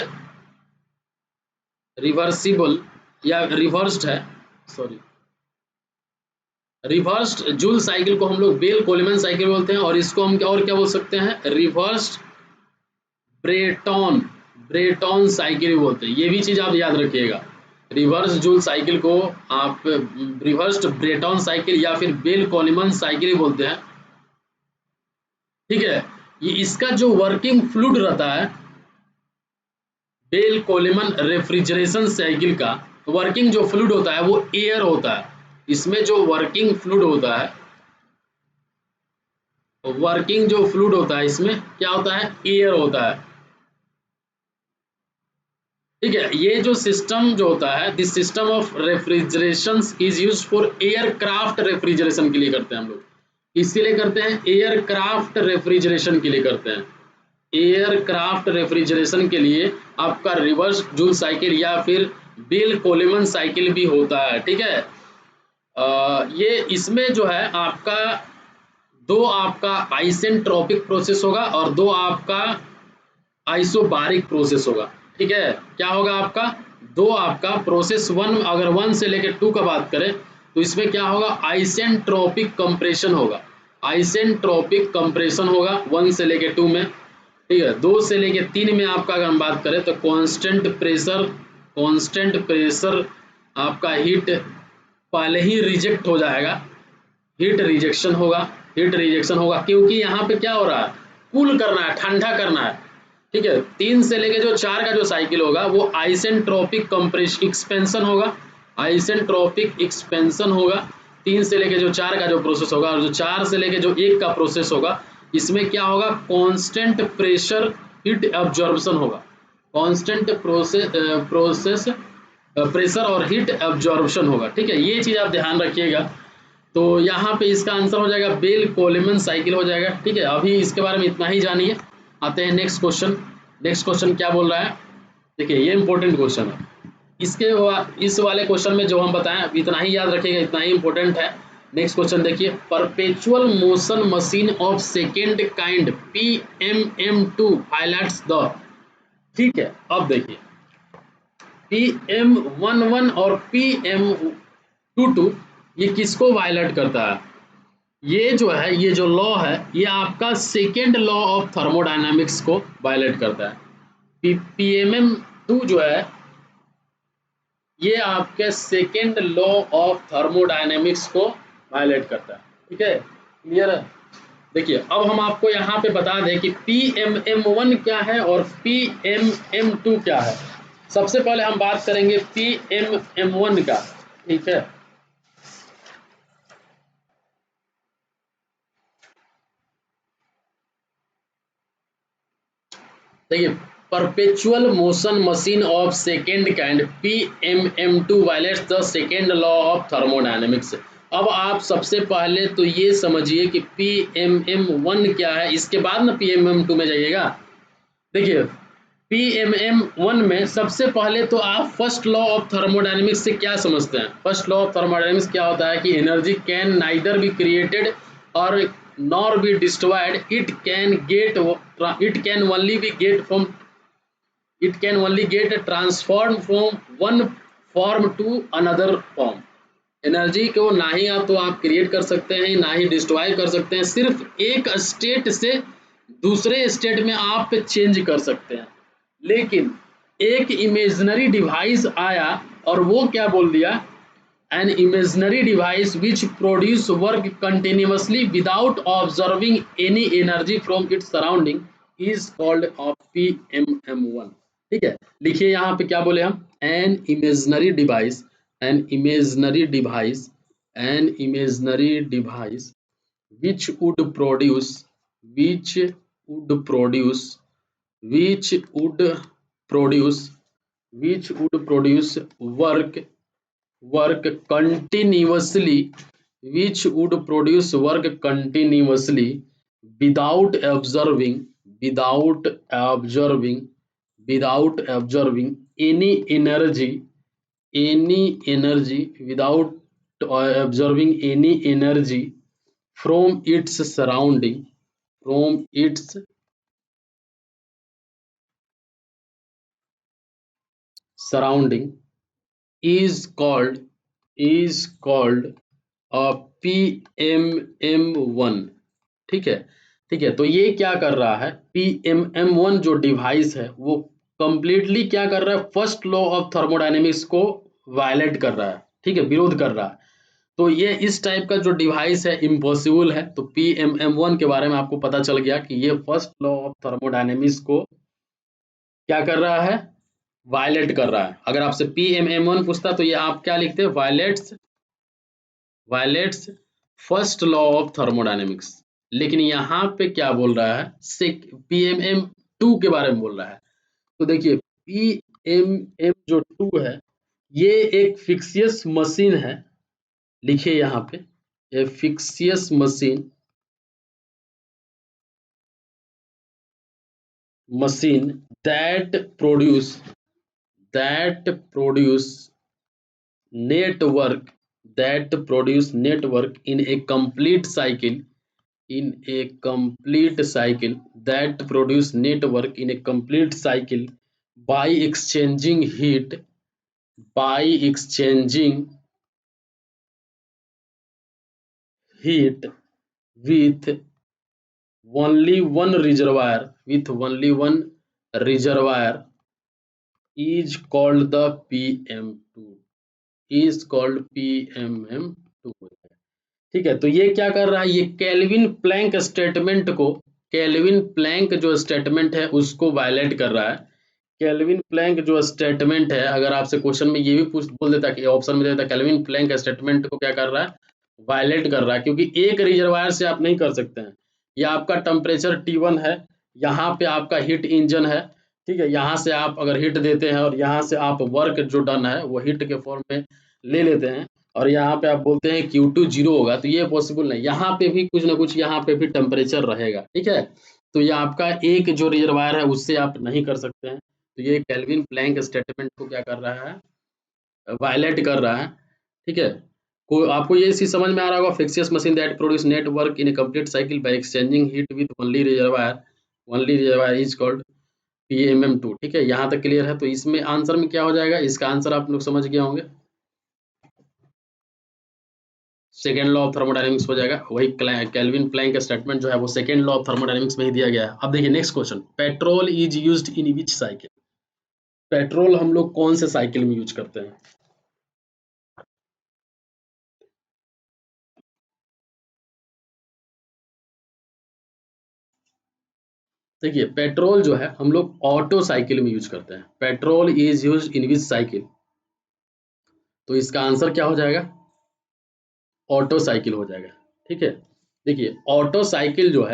रिवर्सिबल या रिवर्स्ड है, सॉरी, रिवर्स्ड जूल साइकिल को हम लोग बेल कोलेमन साइकिल बोलते हैं, और इसको हम और क्या बोल सकते हैं, रिवर्स्ड ब्रेटॉन, ब्रेटॉन साइकिल बोलते हैं। ये भी चीज आप याद रखिएगा, रिवर्स जूल साइकिल को आप रिवर्स्ड ब्रेटॉन साइकिल या फिर बेल कोलेमन साइकिल बोलते हैं। ठीक है, ये इसका जो वर्किंग फ्लूइड रहता है बेल कोलेमन रेफ्रिजरेशन साइकिल का, वर्किंग जो फ्लूइड होता है वो एयर होता है। इसमें जो वर्किंग फ्लूइड होता है, वर्किंग जो फ्लूइड होता है इसमें क्या होता है, एयर होता है। ठीक है, ये जो सिस्टम जो होता है, this system of refrigeration is use for aircraft refrigeration के लिए करते हैं हम लोग। किसके लिए करते हैं, एयरक्राफ्ट रेफ्रिजरेशन के लिए करते हैं। एयरक्राफ्ट रेफ्रिजरेशन के लिए आपका रिवर्स जूल साइकिल या फिर बेल कोलेमन साइकिल भी होता है। ठीक है, ये इसमें जो है आपका दो आपका आइसेंट्रोपिक प्रोसेस होगा और दो आपका आइसोबारिक प्रोसेस होगा। ठीक है, क्या होगा आपका, दो आपका प्रोसेस वन, अगर वन से लेकर टू का बात करें तो इसमें क्या होगा, आइसेंट्रोपिक कंप्रेशन होगा। आइसेंट्रोपिक कंप्रेशन होगा वन से लेकर टू में। ठीक है, दो से लेकर तीन में आपका अगर हम बात करें तो कांस्टेंट प्रेशर आपका हीट पहले ही रिजेक्ट हो जाएगा, हीट रिजेक्शन होगा। हीट रिजेक्शन होगा क्योंकि यहाँ पे क्या हो रहा है, कूल करना है, ठंडा करना है। ठीक है, तीन से लेके जो चार का जो साइकिल होगा वो आइसेंट्रोपिक कंप्रेशन एक्सपेंशन होगा, आइसेंट्रोपिक एक्सपेंशन होगा। तीन से लेके जो चार का जो प्रोसेस होगा और जो चार से लेके जो एक का प्रोसेस होगा, इसमें क्या होगा, कांस्टेंट प्रेशर हीट एब्जॉर्प्शन होगा। कांस्टेंट प्रोसेस प्रेशर और हीट एब्जॉर्प्शन होगा। ठीक है, ये चीज आप ध्यान रखिएगा। तो यहाँ पे इसका आंसर हो जाएगा बेल कोलेमन साइकिल हो जाएगा। ठीक है, अभी इसके बारे में इतना ही जानिए। आते हैं नेक्स्ट क्वेश्चन। नेक्स्ट क्वेश्चन क्या बोल रहा है, देखिए ये इंपॉर्टेंट क्वेश्चन है। इस वाले क्वेश्चन में जो हम बताएं इतना ही याद रखिएगा, इतना ही इंपॉर्टेंट है। नेक्स्ट क्वेश्चन देखिए, perpetual motion machine of second kind PMM2 highlights the. ठीक है, अब देखिए PM11 और PM22 ये किसको वायलेट करता है, ये जो है, ये जो लॉ है ये आपका सेकेंड लॉ ऑफ थर्मोडायनामिक्स को वायलेट करता है। PMM2 जो है ये आपके सेकेंड लॉ ऑफ थर्मोडायनेमिक्स को वायलेट करता है। ठीक है, क्लियर है। देखिए अब हम आपको यहाँ पे बता दें कि PMM1 क्या है और PMM2 क्या है। सबसे पहले हम बात करेंगे PMM1 का। ठीक है, देखिए perpetual motion machine of second kind PMM2 violets the second law of thermodynamics. अब आप सबसे पहले तो ये समझिए कि PMM1 क्या है, इसके बाद ना PMM2 में जाइएगा। देखिए PMM1 में सबसे पहले तो आप फर्स्ट लॉ ऑफ थर्मोडायनेमिक्स से क्या समझते हैं। फर्स्ट लॉ ऑफ थर्मोडायनेमिक्स क्या होता है कि energy can neither be created और nor be destroyed, it can only be get from it can only get transformed from one form to another form। Energy को ना ही आप तो आप क्रिएट कर सकते हैं ना ही डिस्ट्रॉय कर सकते हैं, सिर्फ एक स्टेट से दूसरे स्टेट में आप चेंज कर सकते हैं। लेकिन एक इमेजिनरी डिवाइस आया और वो क्या बोल दिया, an imaginary device which produce work continuously without observing any energy from its surrounding is called of PMM1। ठीक है, लिखिए यहाँ पे क्या बोले हम, an imaginary device, an imaginary device, an imaginary device which would produce, which would produce, which would produce, which would produce work continuously, which would produce work continuously without observing, without observing, without observing any energy, any energy, without observing any energy from its surrounding, from its surrounding is called a PMM1। ठीक है, ठीक है, तो ये क्या कर रहा है, PMM1 जो डिवाइस है वो कंप्लीटली क्या कर रहा है, फर्स्ट लॉ ऑफ थर्मोडायनेमिक्स को वायलेट कर रहा है। ठीक है, विरोध कर रहा है। तो ये इस टाइप का जो डिवाइस है इम्पॉसिबल है। तो PMM1 के बारे में आपको पता चल गया कि ये फर्स्ट लॉ ऑफ थर्मोडायनेमिक्स को क्या कर रहा है, वायलेट कर रहा है। अगर आपसे PMM1 पूछता तो ये आप क्या लिखते हैं, violets first law of thermodynamics. लेकिन यहाँ पे क्या बोल रहा है, PMM2 के बारे में बोल रहा है। तो देखिए PMM जो 2 है ये एक फिक्सियस मशीन है, लिखिए यहाँ पे, a fictitious machine that produce that produce network network in a complete cycle, that produce network in a complete cycle by exchanging by exchanging heat with only one reservoir is called the PM2, is called PMM2। ठीक है, तो ये क्या कर रहा है, ये kelvin Planck जो स्टेटमेंट है उसको वायलेट कर रहा है। केल्विन प्लैंक जो स्टेटमेंट है, अगर आपसे क्वेश्चन में ये भी पूछ बोल देता कि ऑप्शन में देता केल्विन प्लैंक स्टेटमेंट को क्या कर रहा है, वायलेट कर रहा है, क्योंकि एक रिजर्वायर से आप नहीं कर सकते हैं। ये आपका टेम्परेचर T1 है, यहाँ पे आपका हीट इंजन है, ठीक है, यहाँ से आप अगर हीट देते हैं और यहाँ से आप वर्क जो डन है वो हीट के फॉर्म में ले लेते हैं, और यहाँ पे आप बोलते हैं Q2 0 होगा, तो ये पॉसिबल नहीं। यहाँ पे भी कुछ ना कुछ यहाँ पे भी टेम्परेचर रहेगा, ठीक है। तो ये आपका एक जो रिजर्वायर है उससे आप नहीं कर सकते हैं। तो ये केल्विन प्लैंक स्टेटमेंट को क्या कर रहा है, वायलेट कर रहा है, ठीक है। को आपको ये चीज समझ में आ रहा होगा, fictitious machine that produce network in a complete cycle by exchanging heat with only reservoir is called PMM2। ठीक है, यहाँ तक क्लियर है। तो इसमें आंसर में क्या हो जाएगा, इसका आंसर आप लोग समझ गए होंगे, सेकेंड लॉ ऑफ थर्मोडायनेमिक्स हो जाएगा। वही केल्विन प्लैंक स्टेटमेंट जो है वो सेकेंड लॉ ऑफ थर्मोडायनेमिक्स में ही दिया गया है। अब देखिए next question, petrol is used in which cycle. Petrol हम लोग कौन से साइकिल में यूज करते हैं। देखिए पेट्रोल जो है हम लोग ऑटो साइकिल में यूज करते हैं। Petrol is use in which cycle, तो इसका आंसर क्या हो जाएगा, ऑटो साइकिल हो जाएगा। ठीक है, देखिए ऑटो साइकिल जो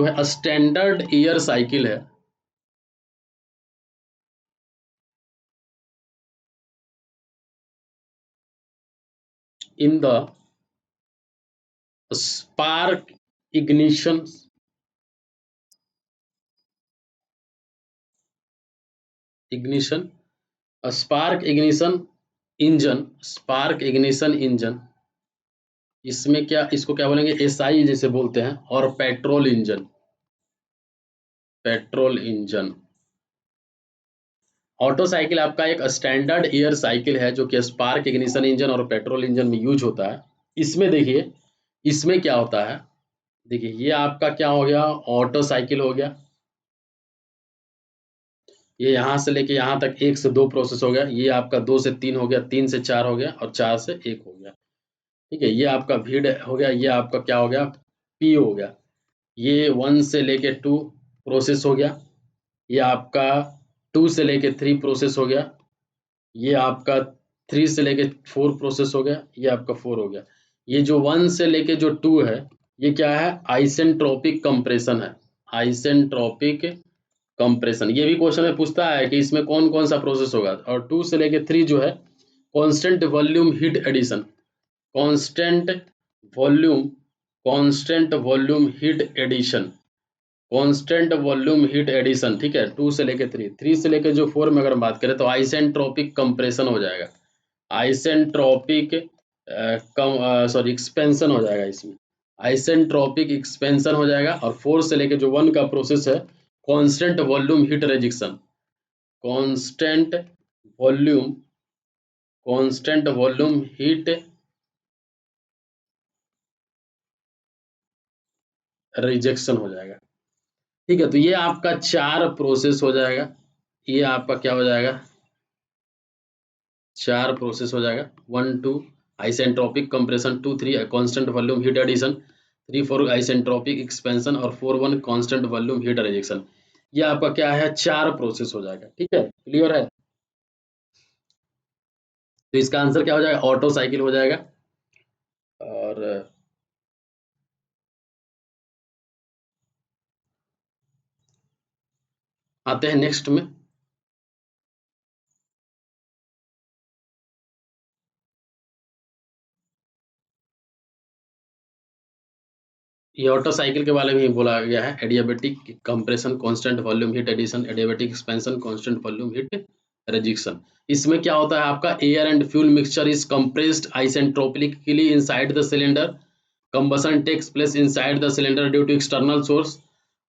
है स्टैंडर्ड ईयर साइकिल है। In the spark ignition spark ignition engine इसमें क्या, इसको क्या बोलेंगे, SI जैसे बोलते हैं, और पेट्रोल इंजन। ऑटो साइकिल आपका एक स्टैंडर्ड ईयर साइकिल है जो कि स्पार्क इग्निशन इंजन और पेट्रोल इंजन में यूज होता है। इसमें देखिए, इसमें क्या होता है, देखिए ये आपका क्या हो गया, ऑटो साइकिल हो गया। ये यहाँ से लेके यहाँ तक 1 से 2 प्रोसेस हो गया, ये आपका 2 से 3 हो गया, 3 से 4 हो गया, और 4 से 1 हो गया। ठीक है, ये आपका भीड़ हो गया, ये आपका क्या हो गया, P हो गया। ये 1 से लेके 2 प्रोसेस हो गया, ये आपका 2 से लेके 3 प्रोसेस हो गया, ये आपका 3 से लेके 4 प्रोसेस हो गया, ये आपका 4 हो गया। ये जो 1 से लेके जो 2 है ये क्या है, आइसेंट्रोपिक कंप्रेशन है, आइसेंट्रोपिक कंप्रेशन। ये भी क्वेश्चन में पूछता है कि इसमें कौन कौन सा प्रोसेस होगा। और 2 से लेके 3 जो है constant volume heat addition, constant volume constant volume heat addition constant volume heat addition. ठीक है, 2 से लेके 3 से लेके जो 4 में अगर हम बात करें तो आइसेंट्रोपिक कंप्रेशन हो जाएगा, आइसेंट्रोपिक सॉरी एक्सपेंशन हो जाएगा, इसमें आइसेंट्रोपिक एक्सपेंशन हो जाएगा। और 4 से लेके जो 1 का प्रोसेस है constant volume heat rejection, constant volume constant volume heat rejection हो जाएगा। ठीक है, तो ये आपका 4 प्रोसेस हो जाएगा, ये आपका क्या हो जाएगा, 4 प्रोसेस हो जाएगा। 1 2 isentropic compression, 2 3 constant volume heat addition, 3 4 isentropic expansion, और 4 1 कांस्टेंट वॉल्यूम हीट रिजेक्शन। ये आपका क्या है, 4 प्रोसेस हो जाएगा। ठीक है, क्लियर है। तो इसका आंसर क्या हो जाएगा, ऑटो साइकिल हो जाएगा। और आते हैं नेक्स्ट में। ये ऑटो साइकिल के बारे में ही बोला गया है, adiabatic compression, constant volume heat addition, adiabatic expansion, constant volume heat rejection. इसमें क्या होता है, आपका air and fuel mixture is compressed isentropically inside the cylinder, combustion takes place inside the cylinder due to external source,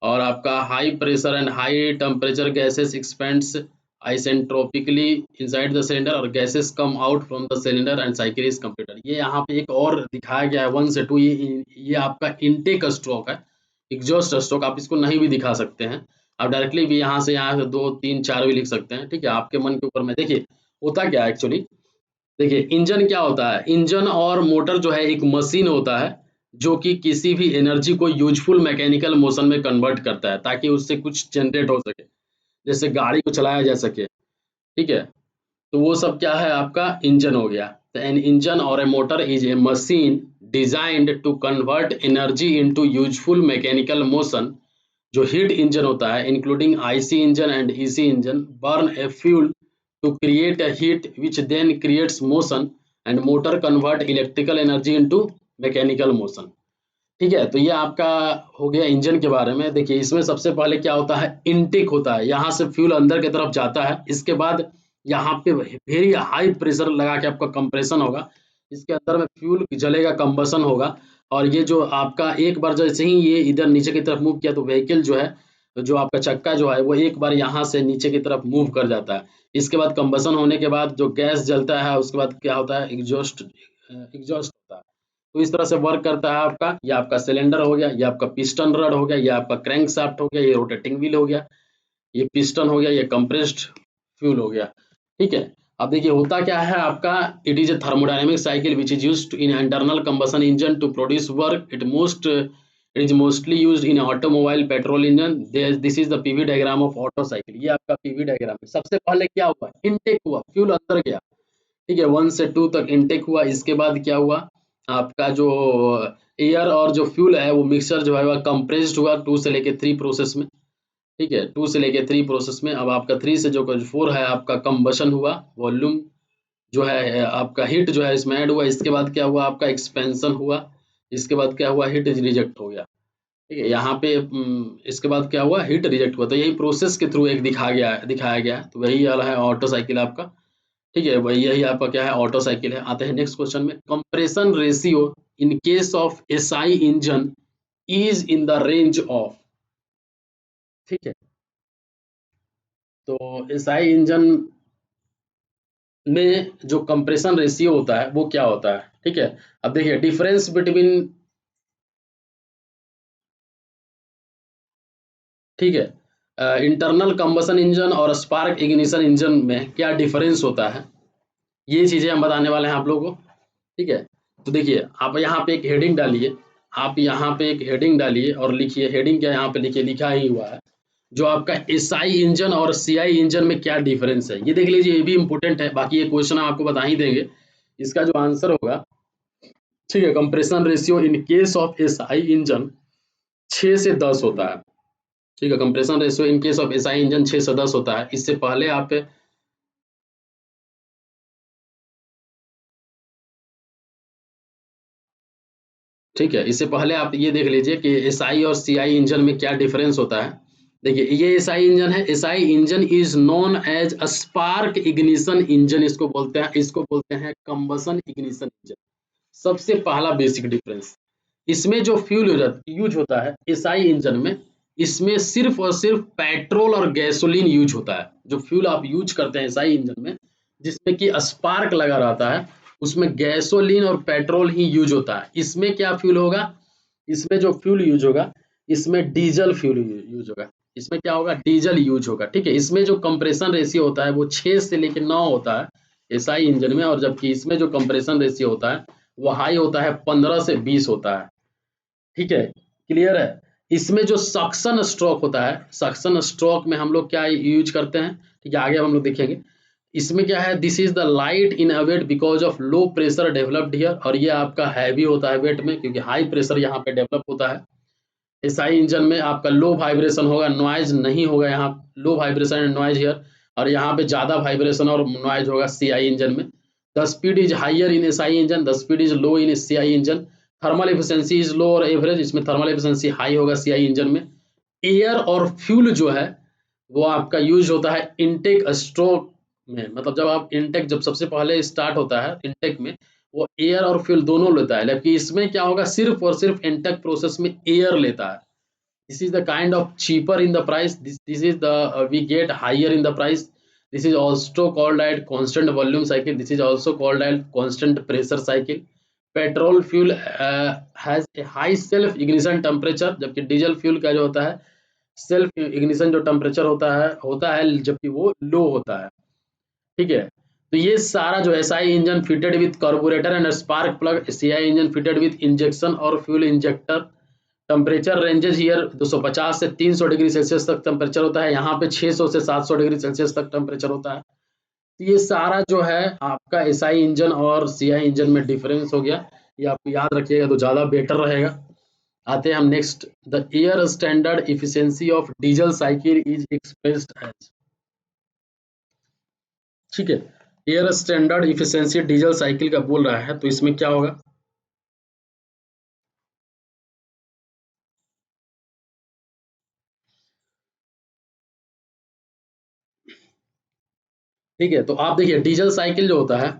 और आपका high pressure and high temperature gases expands isentropically inside the cylinder और gases come out from the cylinder and cycle is completed. ये यहाँ पे एक और दिखाया गया है 1 से 2, ये आपका इनटेक स्ट्रोक है, एग्जॉस्ट स्ट्रोक। आप इसको नहीं भी दिखा सकते हैं, आप डायरेक्टली भी यहाँ से 2 3 4 भी लिख सकते हैं। ठीक है, आपके मन के ऊपर में। देखिए होता क्या है एक्चुअली, देखिए इंजन क्या होता है, इंजन और मोटर जो है एक मशीन होता है जो कि किसी भी एनर्जी को यूजफुल मैकेनिकल मोशन में कन्वर्ट करता है ताकि उससे कुछ जनरेट हो सके, जैसे गाड़ी को चलाया जा सके। ठीक है, तो वो सब क्या है, आपका इंजन हो गया। तो एन इंजन और a motor is a machine designed to convert energy into useful mechanical motion. जो हीट इंजन होता है including IC engine and EC engine burn a fuel to create a heat which then creates motion and motor convert electrical energy into mechanical motion। ठीक है, तो ये आपका हो गया इंजन के बारे में। देखिए इसमें सबसे पहले क्या होता है, इनटेक होता है, यहाँ से फ्यूल अंदर की तरफ जाता है, इसके बाद यहाँ पे वेरी हाई प्रेशर लगा के आपका कंप्रेशन होगा, इसके अंदर में फ्यूल जलेगा, कंबसन होगा, और ये जो आपका एक बार जैसे ही ये इधर नीचे की तरफ मूव किया तो व्हीकल जो है, जो आपका चक्का जो है वो एक बार यहाँ से नीचे की तरफ मूव कर जाता है। इसके बाद कंबसन होने के बाद जो गैस जलता है उसके बाद क्या होता है, एग्जॉस्ट एग्जॉस्ट होता है। तो इस तरह से वर्क करता है आपका, ये आपका सिलेंडर हो गया, ये आपका पिस्टन रड हो गया, ये आपका क्रैंक शाफ्ट हो गया, ये रोटेटिंग व्हील हो गया, ये पिस्टन हो गया, ये कंप्रेस्ड फ्यूल हो गया। ठीक है, अब देखिए होता क्या है आपका, it is a thermodynamic cycle which is used in internal combustion engine to produce work. It is mostly used in automobile petrol engine. This is the PV diagram of Otto cycle. ये आपका PV diagram है। सबसे पहले क्या हुआ, intake हुआ, fuel अंदर गया। ठीक है, 1 से 2 तक इनटेक हुआ, इसके बाद क्या हुआ, आपका जो एयर और जो फ्यूल है वो मिक्सचर जो है वह कंप्रेस्ड हुआ 2 से लेके 3 प्रोसेस में। ठीक है, 2 से लेके 3 प्रोसेस में। अब आपका 3 से जो 4 है आपका कंबशन हुआ, वॉल्यूम जो है आपका हीट जो है इसमें ऐड हुआ, इसके बाद क्या हुआ, आपका एक्सपेंशन हुआ, इसके बाद क्या हुआ, हीट रिजेक्ट हो गया। ठीक है, यहाँ पे इसके बाद क्या हुआ, हीट रिजेक्ट हुआ। तो यही प्रोसेस के थ्रू एक दिखाया गया है। तो वही वाला है ऑटो साइकिल आपका। ठीक है, वही यही आपका क्या है, ऑटो साइकिल है। आते हैं नेक्स्ट क्वेश्चन में, compression ratio in case of SI engine is in the range of. ठीक है, तो एसआई इंजन में जो कंप्रेशन रेशियो होता है वो क्या होता है। ठीक है, अब देखिए डिफरेंस बिटवीन, ठीक है, इंटरनल कंबशन इंजन और स्पार्क इग्निशन इंजन में क्या डिफरेंस होता है, ये चीजें हम बताने वाले हैं आप लोगों को। ठीक है, तो देखिए आप यहाँ पे एक हेडिंग डालिए, आप यहाँ पे एक हेडिंग डालिए और लिखिए, हेडिंग क्या यहाँ पे लिखिए, लिखा ही हुआ है जो आपका एसआई इंजन और सीआई इंजन में क्या डिफरेंस है। ये देख लीजिए, ये भी इंपॉर्टेंट है, बाकी ये क्वेश्चन आपको बता ही देंगे। इसका जो आंसर होगा, ठीक है, compression ratio in case of SI engine 6 से 10 होता है। ठीक है, compression ratio in case of SI engine 6 से 10 होता है। इससे पहले आप, ठीक है, इससे पहले आप ये देख लीजिए कि एसआई और सीआई इंजन में क्या डिफरेंस होता है। देखिए ये एसआई इंजन है, SI engine is known as a spark ignition engine, इसको बोलते हैं, इसको बोलते हैं कंबसन इग्निशन इंजन। सबसे पहला बेसिक डिफरेंस, इसमें जो फ्यूल यूज होता है एसआई इंजन में, इसमें सिर्फ और सिर्फ पेट्रोल और गैसोलीन यूज होता है। जो फ्यूल आप यूज करते हैं एसआई इंजन में जिसमें कि स्पार्क लगा रहता है, उसमें गैसोलीन और पेट्रोल ही यूज होता है। इसमें क्या फ्यूल होगा, इसमें जो फ्यूल यूज होगा, इसमें डीजल फ्यूल यूज होगा। इसमें क्या होगा, डीजल यूज होगा। ठीक है, इसमें जो कंप्रेशन रेशियो होता है वो 6 से लेकर 9 होता है एसआई इंजन में, और जबकि इसमें जो कंप्रेशन रेशियो होता है वो हाई होता है, 15 से 20 होता है। ठीक है, क्लियर है। इसमें जो सक्शन स्ट्रोक होता है, सक्शन स्ट्रोक में हम लोग क्या यूज करते हैं, ठीक है, आगे हम लोग देखेंगे। इसमें क्या है, this is the light in a wet because of low pressure developed here, और ये आपका हैवी होता है वेट में क्योंकि हाई प्रेशर यहाँ पे डेवलप होता है। एसआई इंजन में आपका लो वाइब्रेशन होगा, नॉइज नहीं होगा, यहाँ low vibration and noise here, और यहाँ पे ज्यादा वाइब्रेशन और नॉइज होगा सीआई इंजन में। The speed is higher in SI engine, the speed is low in CI engine. Thermal efficiency is low और एवरेज, इसमें थर्मल एफिशिएंसी हाई होगा सीआई इंजन में। एयर और फ्यूल जो है वो आपका यूज होता है इनटेक स्ट्रोक में, मतलब जब आप इनटेक, जब सबसे पहले स्टार्ट होता है इनटेक में, वो एयर और फ्यूल दोनों लेता है, जबकि इसमें क्या होगा, सिर्फ और सिर्फ इनटेक प्रोसेस में एयर लेता है। This is the kind of cheaper in the price. This is the we get higher in the price. This is also called as constant volume cycle. This is also called as constant pressure cycle. Petrol fuel has a high self ignition temperature, जबकि diesel fuel का जो होता है self ignition जो temperature होता है जबकि वो लो होता है, ठीक है। तो ये सारा जो SI engine fitted with carburettor and spark plug, CI engine fitted with injection और fuel injector. Temperature ranges here 250 से 300 डिग्री सेल्सियस तक टेम्परेचर होता है, यहाँ पे 600 से 700 डिग्री सेल्सियस तक टेम्परेचर होता है। तो ये सारा जो है आपका एसआई इंजन और सीआई इंजन में डिफरेंस हो गया, ये आपको याद रखिएगा तो ज़्यादा बेटर रहेगा। आते हैं हम next, the air standard efficiency of diesel cycle is expressed as, ठीक है। Air standard efficiency diesel cycle का बोल रहा है, तो इसमें क्या होगा, ठीक है। तो आप देखिए डीजल साइकिल जो होता है,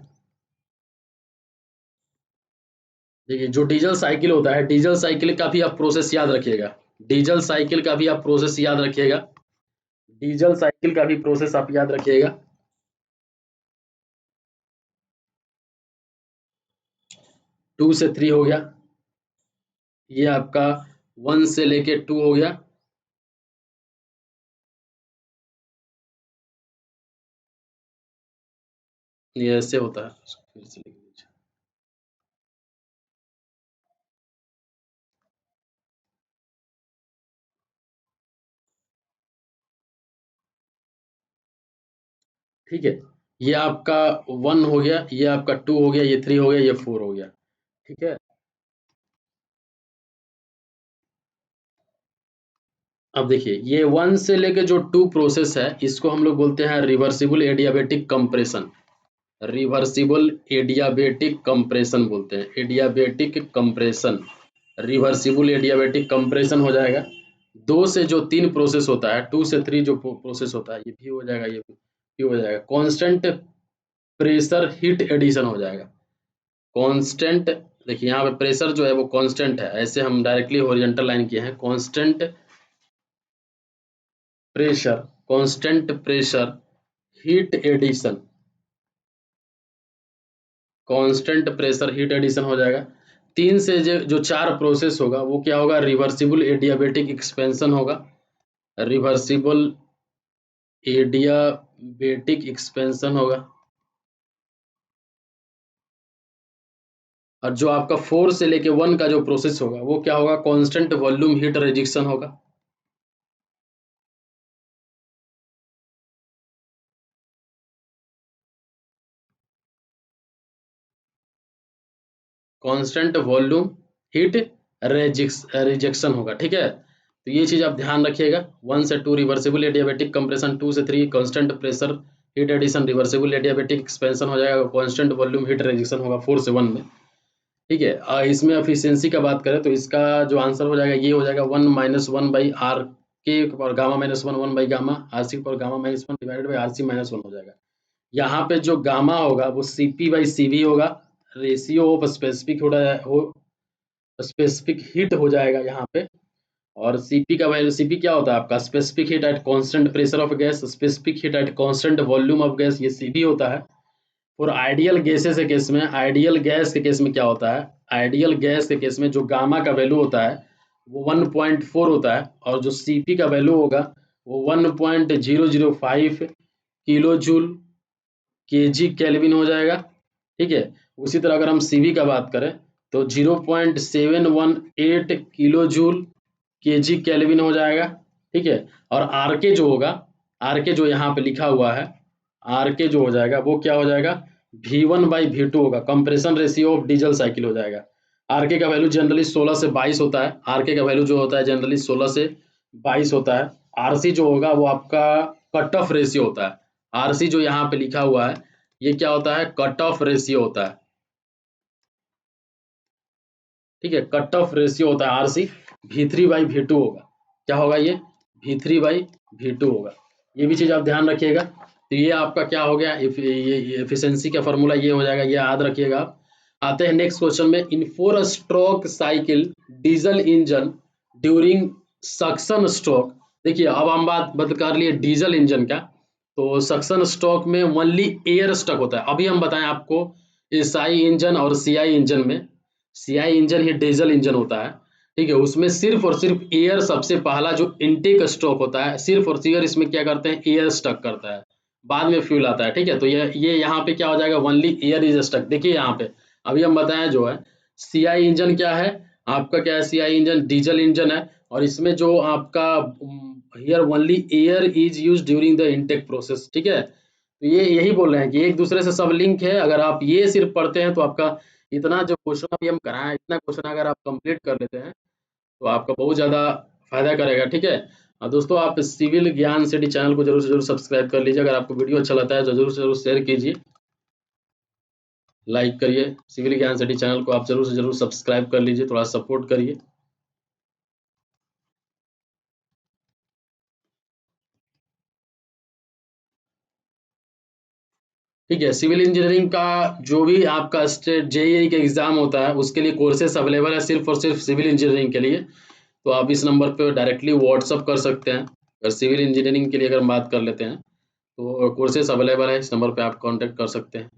देखिए जो डीजल साइकिल होता है, डीजल साइकिल का भी आप प्रोसेस याद रखिएगा, डीजल साइकिल का भी आप प्रोसेस याद रखिएगा, डीजल साइकिल का भी प्रोसेस आप याद रखिएगा। 2 से 3 हो गया, ये आपका 1 से लेके 2 हो गया, ये ऐसे होता है, फिर से लिख दीजिए। ठीक है, ये आपका 1 हो गया, ये आपका 2 हो गया, ये 3 हो गया, ये 4 हो गया, ठीक है। अब देखिए ये 1 से लेके जो 2 प्रोसेस है, इसको हम लोग बोलते हैं reversible adiabatic compression, reversible adiabatic compression बोलते हैं, adiabatic compression, reversible adiabatic compression हो जाएगा। 2 से जो 3 प्रोसेस होता है, 2 से 3 जो प्रोसेस होता है, ये भी हो जाएगा, ये भी हो जाएगा। कांस्टेंट प्रेशर हीट एडिशन हो जाएगा, कांस्टेंट, देखिए यहाँ पे प्रेशर जो है वो कांस्टेंट है, ऐसे हम डायरेक्टली हॉरिजॉन्टल लाइन किए हैं, constant pressure, constant pressure heat addition, constant pressure heat addition हो जाएगा। 3 से जो 4 प्रोसेस होगा वो क्या होगा, रिवर्सिबल एडियाबेटिक एक्सपेंशन होगा, रिवर्सिबल एडियाबेटिक एक्सपेंशन होगा। और जो आपका 4 से लेके 1 का जो प्रोसेस होगा वो क्या होगा, कांस्टेंट वॉल्यूम हीट रिजेक्शन होगा। कांस्टेंट वॉल्यूम हीट रिजेक्शन होगा, ठीक है। तो ये चीज आप ध्यान रखिएगा। 1 से 2 रिवर्सिबल एडियाबेटिक कंप्रेशन, 2 से 3 constant pressure heat addition, reversible adiabatic expansion हो जाएगा, कांस्टेंट वॉल्यूम हीट रिजेक्शन होगा 4 से 1 में, ठीक है। इसमें एफिशिएंसी का बात करें तो इसका जो आंसर हो जाएगा ये हो जाएगा 1 माइनस 1 बाई आर के पर gamma minus 1, 1 by gamma R C पर gamma minus 1 divided by R C minus 1 हो जाएगा। यहाँ पे जो गामा होगा वो C P by C V होगा, रेशियो ऑफ स्पेसिफिक हीट हो जाएगा यहाँ पे। और सीपी का वैल्यू, सीपी क्या होता है आपका, specific heat at constant pressure of gas, specific heat at constant volume of gas, ये सीबी होता है। और आइडियल गैसेस के केस में, आइडियल गैस के केस में क्या होता है, आइडियल गैस के केस में जो गामा का वैल्यू होता है वो 1.4 होता है, और जो सीपी का वैल्यू होगा वो 1.005 किलो जूल केजी केल्विन हो जाएगा, ठीक है। उसी तरह अगर हम सीवी का बात करें तो 0.718 किलो जूल kg केल्विन हो जाएगा, ठीक है। और आर के जो होगा, आर के जो यहाँ पे लिखा हुआ है, आर के जो हो जाएगा वो क्या हो जाएगा, V1/V2 होगा, compression ratio of diesel cycle हो जाएगा। आर के का वैल्यू जनरली 16 से 22 होता है, आर के का वैल्यू जो होता है जनरली 16 से 22 होता है। आर सी जो होगा वो आपका कट ऑफ रेशियो होता है, आर सी जो यहाँ पे लिखा हुआ है ये क्या होता है, कट ऑफ रेशियो होता है, ठीक है, कट ऑफ रेशियो होता है आर सी। V3/V2 होगा, क्या होगा ये, V3/V2 होगा। ये भी चीज आप ध्यान रखिएगा। तो ये आपका क्या हो गया, ये एफिशिएंसी का फॉर्मूला ये हो जाएगा, ये याद रखिएगा आप। आते हैं नेक्स्ट क्वेश्चन में, इन 4 stroke cycle diesel engine during suction stroke. देखिए अब हम बात कर लिए डीजल इंजन का, तो सक्शन स्ट्रोक में ओनली एयर स्टक होता है। अभी हम बताएं आपको एसआई इंजन और सीआई इंजन में, सीआई इंजन ही डीजल इंजन होता है, ठीक है, उसमें सिर्फ और सिर्फ एयर सबसे पहला जो इनटेक स्ट्रोक होता है, सिर्फ और सिर्फ इसमें क्या करते हैं, एयर स्टक करता है, बाद में फ्यूल आता है, ठीक है। तो ये यहाँ पे क्या हो जाएगा, ओनली एयर इज स्टक। देखिए यहाँ पे अभी हम बताएं जो है सीआई इंजन क्या है, आपका क्या है, सीआई इंजन डीजल इंजन है, और इसमें जो आपका here only air is use during the intake process, ठीक है। तो ये यही बोल रहे हैं कि एक दूसरे से सब लिंक है। अगर आप ये सिर्फ पढ़ते हैं तो आपका इतना जो क्वेश्चन अभी हम कराए, इतना क्वेश्चन अगर आप कंप्लीट कर लेते हैं तो आपका बहुत ज़्यादा फायदा करेगा, ठीक है। और दोस्तों आप सिविल ज्ञान सिटी चैनल को जरूर से जरूर सब्सक्राइब कर लीजिए। अगर आपको वीडियो अच्छा लगता है तो जरूर से जरूर शेयर कीजिए, लाइक करिए। सिविल ज्ञान सिटी चैनल को आप जरूर से जरूर सब्सक्राइब कर लीजिए, थोड़ा सपोर्ट करिए। ठीक है, सिविल इंजीनियरिंग का जो भी आपका स्टेट जेईई का एग्जाम होता है उसके लिए कोर्सेस अवेलेबल है, सिर्फ और सिर्फ सिविल इंजीनियरिंग के लिए। तो आप इस नंबर पे डायरेक्टली व्हाट्सअप कर सकते हैं। अगर सिविल इंजीनियरिंग के लिए अगर हम बात कर लेते हैं तो कोर्सेस अवेलेबल है, इस नंबर पे आप कांटेक्ट कर सकते हैं।